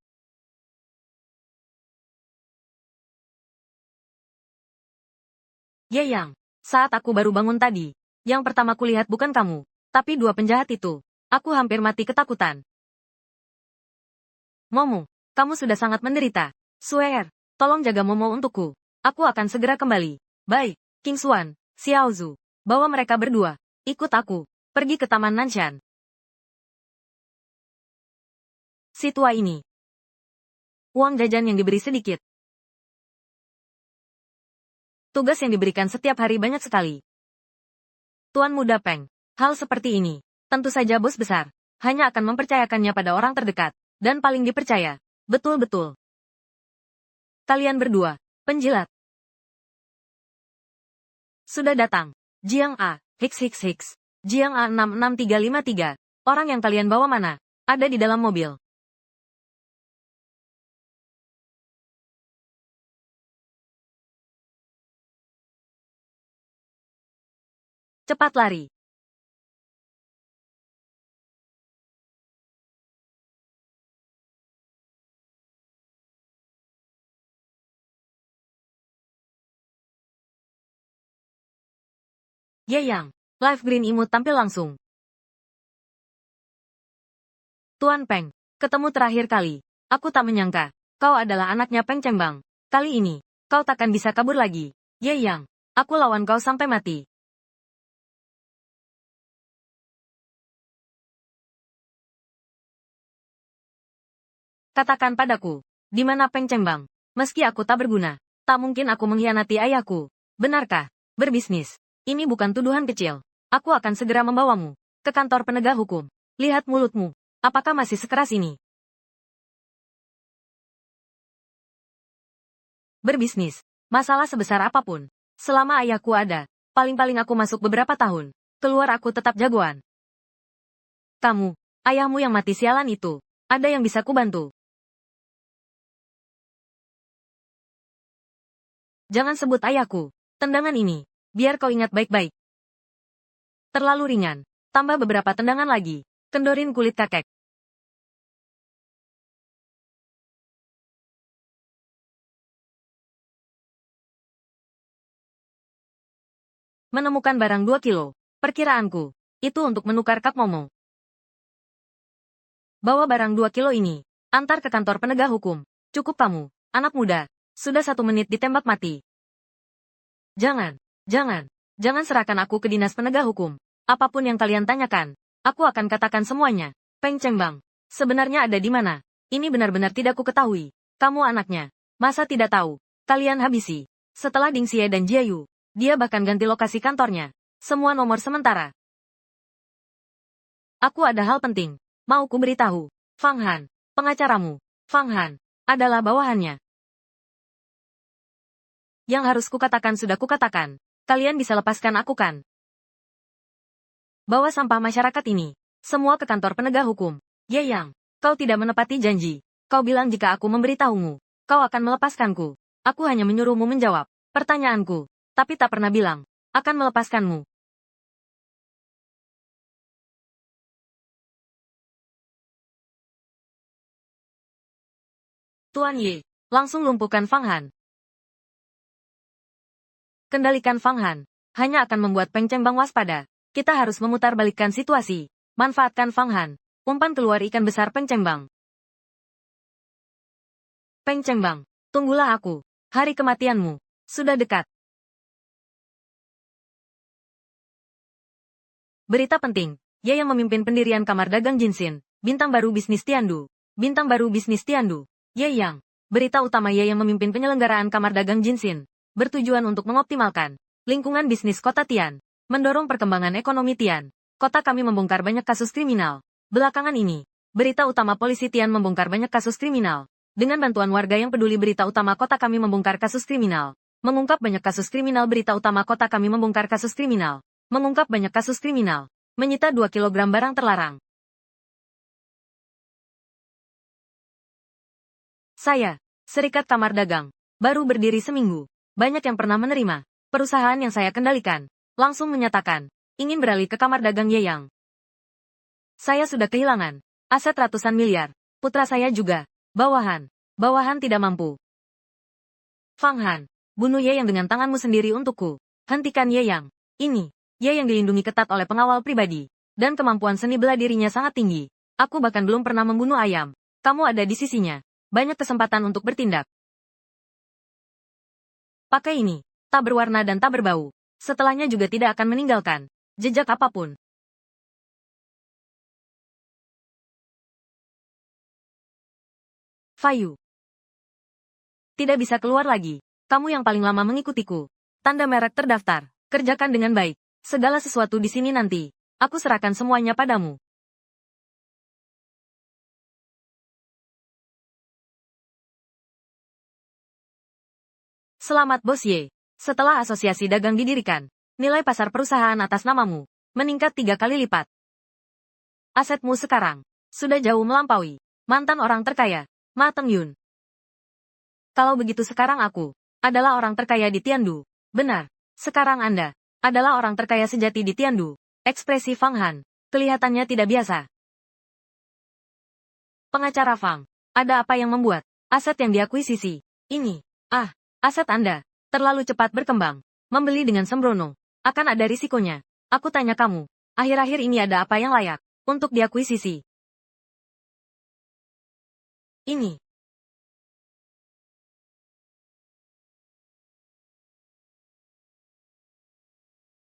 Ye Yang. Saat aku baru bangun tadi, yang pertama kulihat bukan kamu, tapi 2 penjahat itu. Aku hampir mati ketakutan. Momo, kamu sudah sangat menderita. Swear, tolong jaga Momo untukku. Aku akan segera kembali. Baik, King Xuan, Xiao Zhu. Bawa mereka berdua. Ikut aku. Pergi ke Taman Nanshan. Si tua ini. Uang jajan yang diberi sedikit. Tugas yang diberikan setiap hari banyak sekali. Tuan Muda Peng, hal seperti ini. Tentu saja bos besar. Hanya akan mempercayakannya pada orang terdekat. Dan paling dipercaya. Betul-betul. Kalian berdua, penjilat. Sudah datang. Jiang A, Hiks Hiks Hiks. Jiang A 66353. Orang yang kalian bawa mana? Ada di dalam mobil. Cepat lari. Ye Yang. Live Green imut tampil langsung. Tuan Peng, ketemu terakhir kali. Aku tak menyangka. Kau adalah anaknya Peng Chengbang. Kali ini, kau takkan bisa kabur lagi. Ye Yang. Aku lawan kau sampai mati. Katakan padaku. Di mana Peng Chengbang? Meski aku tak berguna, tak mungkin aku mengkhianati ayahku. Benarkah? Berbisnis. Ini bukan tuduhan kecil. Aku akan segera membawamu ke kantor penegak hukum. Lihat mulutmu. Apakah masih sekeras ini? Berbisnis. Masalah sebesar apapun. Selama ayahku ada, paling-paling aku masuk beberapa tahun. Keluar aku tetap jagoan. Kamu, ayahmu yang mati sialan itu. Ada yang bisa kubantu? Jangan sebut ayahku. Tendangan ini. Biar kau ingat baik-baik. Terlalu ringan. Tambah beberapa tendangan lagi. Kendorin kulit kakek. Menemukan barang 2 kilo. Perkiraanku. Itu untuk menukar Kak Momo. Bawa barang 2 kilo ini. Antar ke kantor penegak hukum. Cukup kamu, anak muda. Sudah 1 menit ditembak mati. Jangan. Jangan serahkan aku ke dinas penegak hukum. Apapun yang kalian tanyakan, aku akan katakan semuanya. Peng Chengbang, sebenarnya ada di mana? Ini benar-benar tidak ku ketahui. Kamu anaknya. Masa tidak tahu? Kalian habisi. Setelah Ding Xie dan Jia Yu, dia bahkan ganti lokasi kantornya. Semua nomor sementara. Aku ada hal penting. Mau ku beritahu. Fang Han, pengacaramu. Fang Han, adalah bawahannya. Yang harus kukatakan sudah kukatakan. Kalian bisa lepaskan aku kan? Bawa sampah masyarakat ini. Semua ke kantor penegak hukum. Ye Yang, kau tidak menepati janji. Kau bilang jika aku memberitahumu, kau akan melepaskanku. Aku hanya menyuruhmu menjawab pertanyaanku, tapi tak pernah bilang akan melepaskanmu. Tuan Ye, langsung lumpuhkan Fang Han. Kendalikan Fang Han. Hanya akan membuat Peng Cheng Bang waspada. Kita harus memutarbalikkan situasi. Manfaatkan Fang Han. Umpan keluar ikan besar Peng Cheng Bang. Peng Cheng Bang, tunggulah aku. Hari kematianmu sudah dekat. Berita penting. Ye yang memimpin pendirian kamar dagang Jinsin. Bintang baru bisnis Tiandu. Bintang baru bisnis Tiandu. Ye Yang. Berita utama Ye yang memimpin penyelenggaraan kamar dagang Jinsin. Bertujuan untuk mengoptimalkan lingkungan bisnis kota Tian. Mendorong perkembangan ekonomi Tian. Kota kami membongkar banyak kasus kriminal. Belakangan ini, berita utama polisi Tian membongkar banyak kasus kriminal. Dengan bantuan warga yang peduli berita utama kota kami membongkar kasus kriminal. Mengungkap banyak kasus kriminal berita utama kota kami membongkar kasus kriminal. Mengungkap banyak kasus kriminal. Menyita 2 kilogram barang terlarang. Saya, Serikat Kamar Dagang, baru berdiri seminggu. Banyak yang pernah menerima perusahaan yang saya kendalikan. Langsung menyatakan, ingin beralih ke Kamar Dagang Ye Yang. Saya sudah kehilangan aset ratusan miliar. Putra saya juga. Bawahan. Bawahan tidak mampu. Fang Han, bunuh Ye Yang dengan tanganmu sendiri untukku. Hentikan Ye Yang. Ini, Ye yang dilindungi ketat oleh pengawal pribadi. Dan kemampuan seni bela dirinya sangat tinggi. Aku bahkan belum pernah membunuh ayam. Kamu ada di sisinya. Banyak kesempatan untuk bertindak. Pakai ini. Tak berwarna dan tak berbau. Setelahnya juga tidak akan meninggalkan jejak apapun. Fayu. Tidak bisa keluar lagi. Kamu yang paling lama mengikutiku. Tanda merek terdaftar. Kerjakan dengan baik. Segala sesuatu di sini nanti. Aku serahkan semuanya padamu. Selamat Bos Ye. Setelah asosiasi dagang didirikan, nilai pasar perusahaan atas namamu meningkat 3 kali lipat. Asetmu sekarang sudah jauh melampaui mantan orang terkaya, Ma Teng Yun. Kalau begitu sekarang aku adalah orang terkaya di Tiandu. Benar, sekarang Anda adalah orang terkaya sejati di Tiandu. Ekspresi Fang Han kelihatannya tidak biasa. Pengacara Fang, ada apa yang membuat aset yang diakuisisi ini? Aset Anda terlalu cepat berkembang. Membeli dengan sembrono akan ada risikonya. Aku tanya kamu, akhir-akhir ini ada apa yang layak untuk diakuisisi? Ini.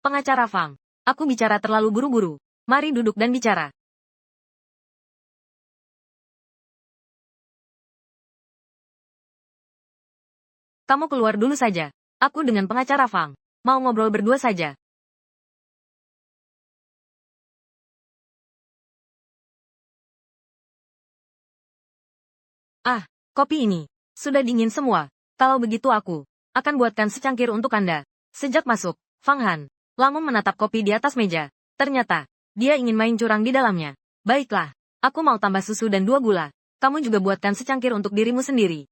Pengacara Fang, aku bicara terlalu buru-buru. Mari duduk dan bicara. Kamu keluar dulu saja. Aku dengan pengacara Fang mau ngobrol berdua saja. Kopi ini sudah dingin semua. Kalau begitu aku akan buatkan secangkir untuk Anda. Sejak masuk, Fang Han langsung menatap kopi di atas meja. Ternyata, dia ingin main curang di dalamnya. Baiklah, aku mau tambah susu dan 2 gula. Kamu juga buatkan secangkir untuk dirimu sendiri.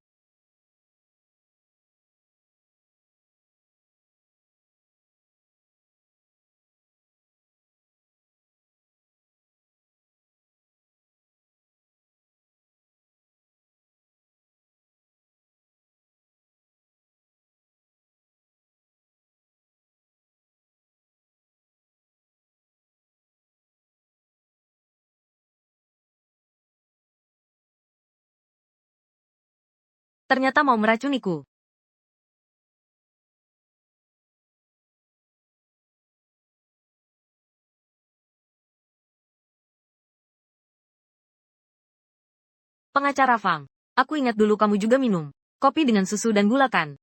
Ternyata mau meracuniku. Pengacara Fang, aku ingat dulu kamu juga minum kopi dengan susu dan gula kan?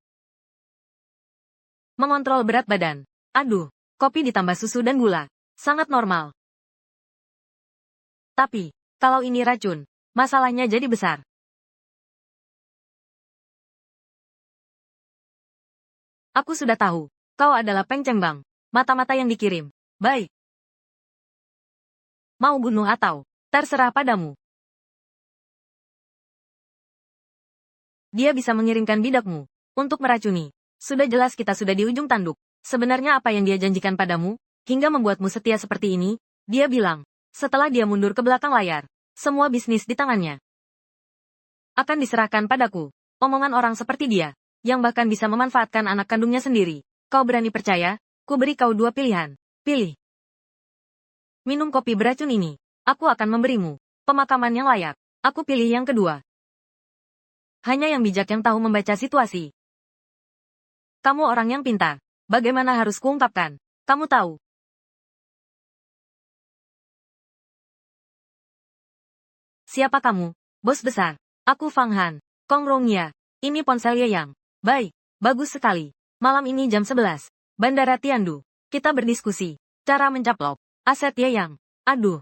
Mengontrol berat badan. Aduh, kopi ditambah susu dan gula. Sangat normal. Tapi, kalau ini racun, masalahnya jadi besar. Aku sudah tahu, kau adalah Peng Chengbang. Mata-mata yang dikirim. Baik. Mau bunuh atau, terserah padamu. Dia bisa mengirimkan bidakmu untuk meracuni. Sudah jelas kita sudah di ujung tanduk. Sebenarnya apa yang dia janjikan padamu, hingga membuatmu setia seperti ini? Dia bilang, setelah dia mundur ke belakang layar, semua bisnis di tangannya akan diserahkan padaku. Omongan orang seperti dia, yang bahkan bisa memanfaatkan anak kandungnya sendiri. Kau berani percaya? Ku beri kau dua pilihan. Pilih. Minum kopi beracun ini. Aku akan memberimu pemakaman yang layak. Aku pilih yang kedua. Hanya yang bijak yang tahu membaca situasi. Kamu orang yang pintar. Bagaimana harus kuungkapkan? Kamu tahu. Siapa kamu? Bos besar. Aku Fang Han. Kong Rongya. Ini ponsel Ye Yang. Baik. Bagus sekali. Malam ini jam 11. Bandara Tiandu. Kita berdiskusi. Cara mencaplok aset Ye Yang. Aduh.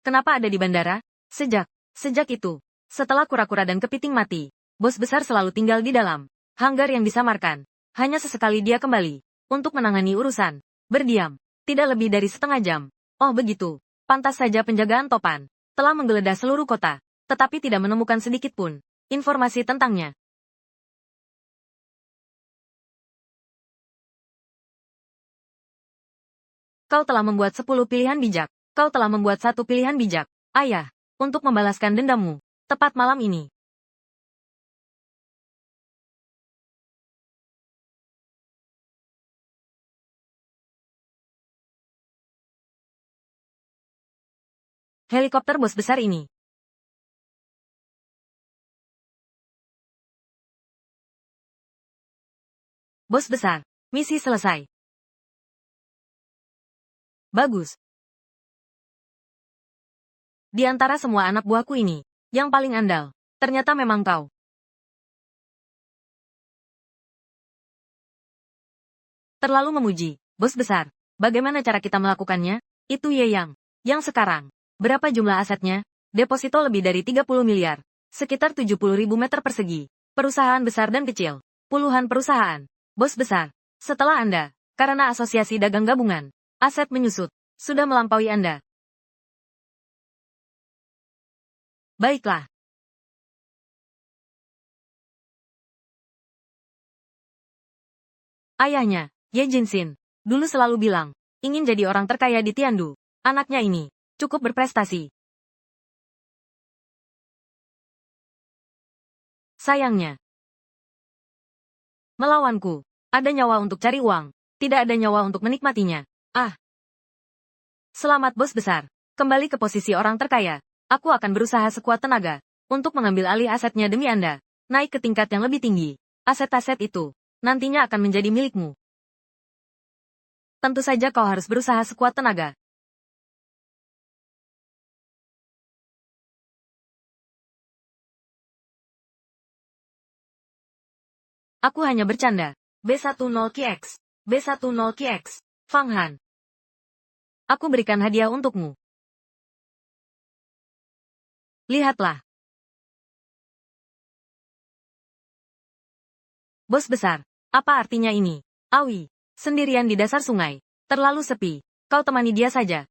Kenapa ada di bandara? Sejak itu. Setelah kura-kura dan kepiting mati. Bos besar selalu tinggal di dalam hanggar yang disamarkan. Hanya sesekali dia kembali untuk menangani urusan. Berdiam. Tidak lebih dari setengah jam. Oh begitu. Pantas saja penjagaan topan telah menggeledah seluruh kota, tetapi tidak menemukan sedikit pun informasi tentangnya. Kau telah membuat 10 pilihan bijak. Kau telah membuat satu pilihan bijak, ayah, untuk membalaskan dendammu. Tepat malam ini. Helikopter bos besar ini. Bos besar, misi selesai. Bagus. Di antara semua anak buahku ini, yang paling andal, ternyata memang kau. Terlalu memuji, bos besar. Bagaimana cara kita melakukannya? Itu Ye Yang. Yang sekarang. Berapa jumlah asetnya? Deposito lebih dari 30 miliar. Sekitar 70.000 meter persegi. Perusahaan besar dan kecil. Puluhan perusahaan. Bos besar. Setelah Anda, karena asosiasi dagang gabungan, aset menyusut. Sudah melampaui Anda. Baiklah. Ayahnya, Ye Jinsin, dulu selalu bilang, ingin jadi orang terkaya di Tiandu. Anaknya ini cukup berprestasi. Sayangnya, melawanku. Ada nyawa untuk cari uang, tidak ada nyawa untuk menikmatinya. Ah. Selamat bos besar. Kembali ke posisi orang terkaya. Aku akan berusaha sekuat tenaga untuk mengambil alih asetnya demi Anda. Naik ke tingkat yang lebih tinggi. Aset-aset itu nantinya akan menjadi milikmu. Tentu saja kau harus berusaha sekuat tenaga. Aku hanya bercanda. B10KX. B10KX. Fang Han. Aku berikan hadiah untukmu. Lihatlah. Bos besar. Apa artinya ini? Awi. Sendirian di dasar sungai. Terlalu sepi. Kau temani dia saja.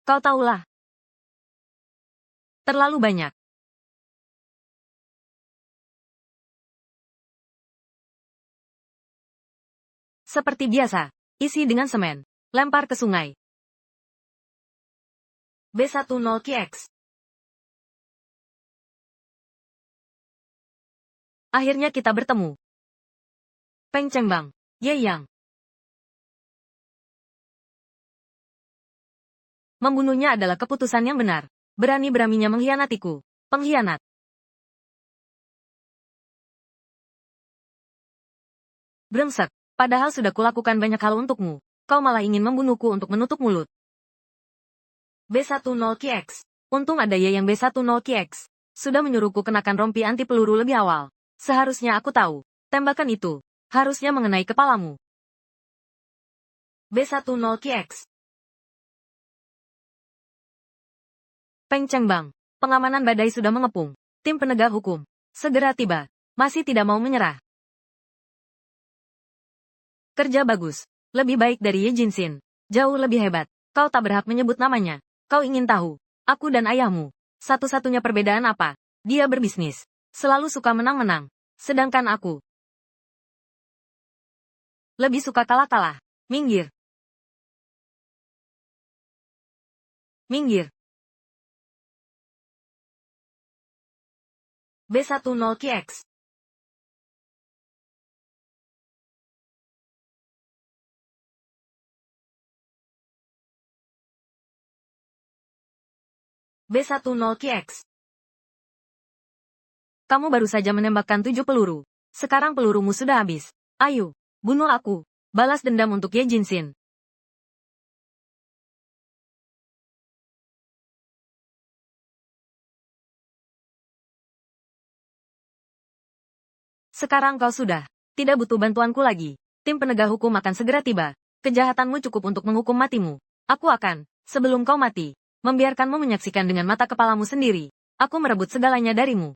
Kau tahulah. Terlalu banyak. Seperti biasa, isi dengan semen, lempar ke sungai. B10KX. Akhirnya kita bertemu. Peng Chengbang, Ye Yang. Membunuhnya adalah keputusan yang benar. Berani-beraninya mengkhianatiku. Pengkhianat. Brengsek. Padahal sudah kulakukan banyak hal untukmu. Kau malah ingin membunuhku untuk menutup mulut. B10KX. Untung ada Ye yang B10KX. Sudah menyuruhku kenakan rompi anti peluru lebih awal. Seharusnya aku tahu. Tembakan itu harusnya mengenai kepalamu. B10QX. Peng Chengbang. Pengamanan badai sudah mengepung. Tim penegak hukum segera tiba. Masih tidak mau menyerah. Kerja bagus. Lebih baik dari Ye Jinxin. Jauh lebih hebat. Kau tak berhak menyebut namanya. Kau ingin tahu? Aku dan ayahmu. Satu-satunya perbedaan apa? Dia berbisnis. Selalu suka menang-menang. Sedangkan aku lebih suka kalah-kalah. Minggir. Minggir. B10QX. B10QX. Kamu baru saja menembakkan 7 peluru. Sekarang pelurumu sudah habis. Ayo, bunuh aku. Balas dendam untuk Ye Jinxin. Sekarang kau sudah tidak butuh bantuanku lagi. Tim penegak hukum akan segera tiba. Kejahatanmu cukup untuk menghukum matimu. Aku akan, sebelum kau mati, membiarkanmu menyaksikan dengan mata kepalamu sendiri. Aku merebut segalanya darimu.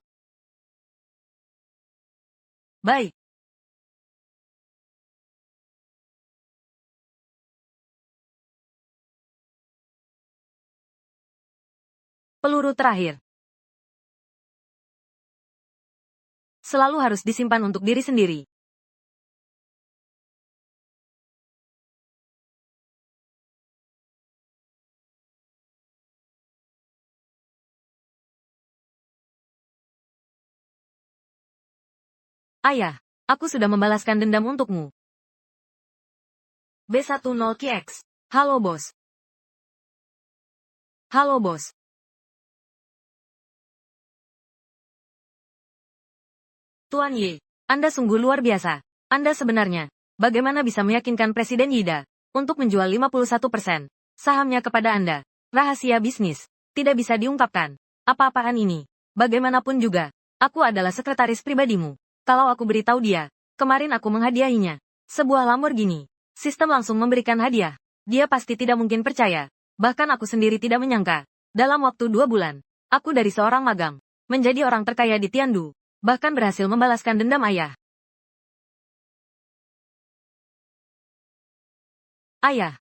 Baik. Peluru terakhir. Selalu harus disimpan untuk diri sendiri. Ayah, aku sudah membalaskan dendam untukmu. B10QX. Halo bos. Halo bos. Tuan Ye, Anda sungguh luar biasa. Anda sebenarnya, bagaimana bisa meyakinkan Presiden Yida untuk menjual 51% sahamnya kepada Anda? Rahasia bisnis, tidak bisa diungkapkan. Apa-apaan ini? Bagaimanapun juga, aku adalah sekretaris pribadimu. Kalau aku beritahu dia, kemarin aku menghadiahinya sebuah Lamborghini. Sistem langsung memberikan hadiah. Dia pasti tidak mungkin percaya. Bahkan aku sendiri tidak menyangka. Dalam waktu 2 bulan, aku dari seorang magang, menjadi orang terkaya di Tiandu. Bahkan berhasil membalaskan dendam ayah. Ayah.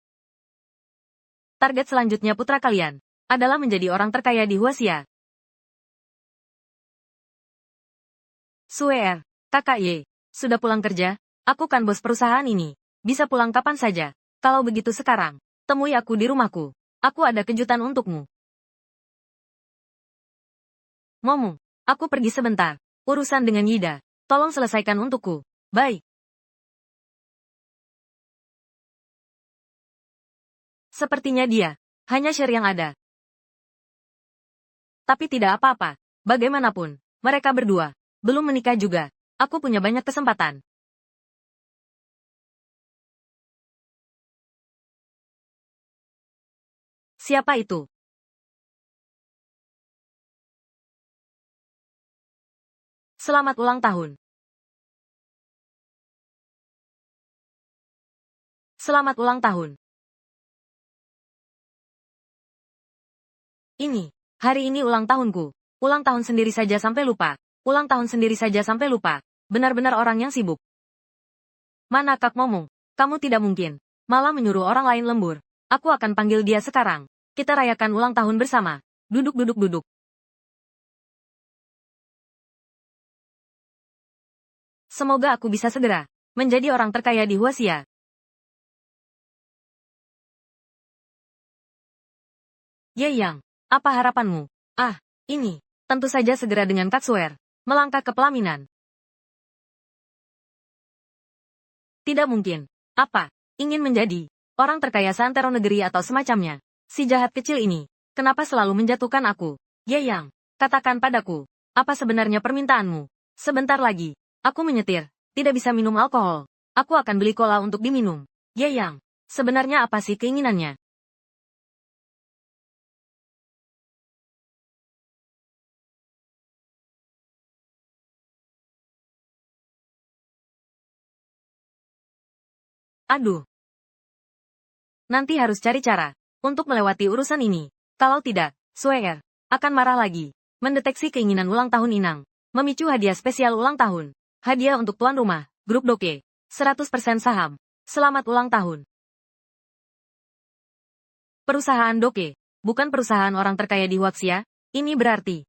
Target selanjutnya putra kalian adalah menjadi orang terkaya di Huaxia. Suer, kakak Ye, sudah pulang kerja? Aku kan bos perusahaan ini. Bisa pulang kapan saja. Kalau begitu sekarang, temui aku di rumahku. Aku ada kejutan untukmu. Ngomong, aku pergi sebentar. Urusan dengan Yida, tolong selesaikan untukku. Baik. Sepertinya dia, hanya share yang ada. Tapi tidak apa-apa. Bagaimanapun, mereka berdua belum menikah juga. Aku punya banyak kesempatan. Siapa itu? Selamat ulang tahun. Selamat ulang tahun. Hari ini ulang tahunku. Ulang tahun sendiri saja sampai lupa. Ulang tahun sendiri saja sampai lupa. Benar-benar orang yang sibuk. Mana Kak Momong? Kamu tidak mungkin. Malah menyuruh orang lain lembur. Aku akan panggil dia sekarang. Kita rayakan ulang tahun bersama. Duduk. Semoga aku bisa segera menjadi orang terkaya di Huaxia. Ye Yang, apa harapanmu? Ah, ini. Tentu saja segera dengan Katsuer. Melangkah ke pelaminan. Tidak mungkin. Apa? Ingin menjadi orang terkaya seantero negeri atau semacamnya. Si jahat kecil ini. Kenapa selalu menjatuhkan aku? Ye Yang, katakan padaku. Apa sebenarnya permintaanmu? Sebentar lagi. Aku menyetir. Tidak bisa minum alkohol. Aku akan beli cola untuk diminum. Ye Yang, sebenarnya apa sih keinginannya? Aduh. Nanti harus cari cara untuk melewati urusan ini. Kalau tidak, Swear akan marah lagi. Mendeteksi keinginan ulang tahun Inang. Memicu hadiah spesial ulang tahun. Hadiah untuk tuan rumah, grup Doke. 100% saham. Selamat ulang tahun. Perusahaan Doke, bukan perusahaan orang terkaya di Huaxia. Ini berarti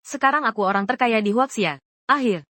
sekarang aku orang terkaya di Huaxia. Akhir.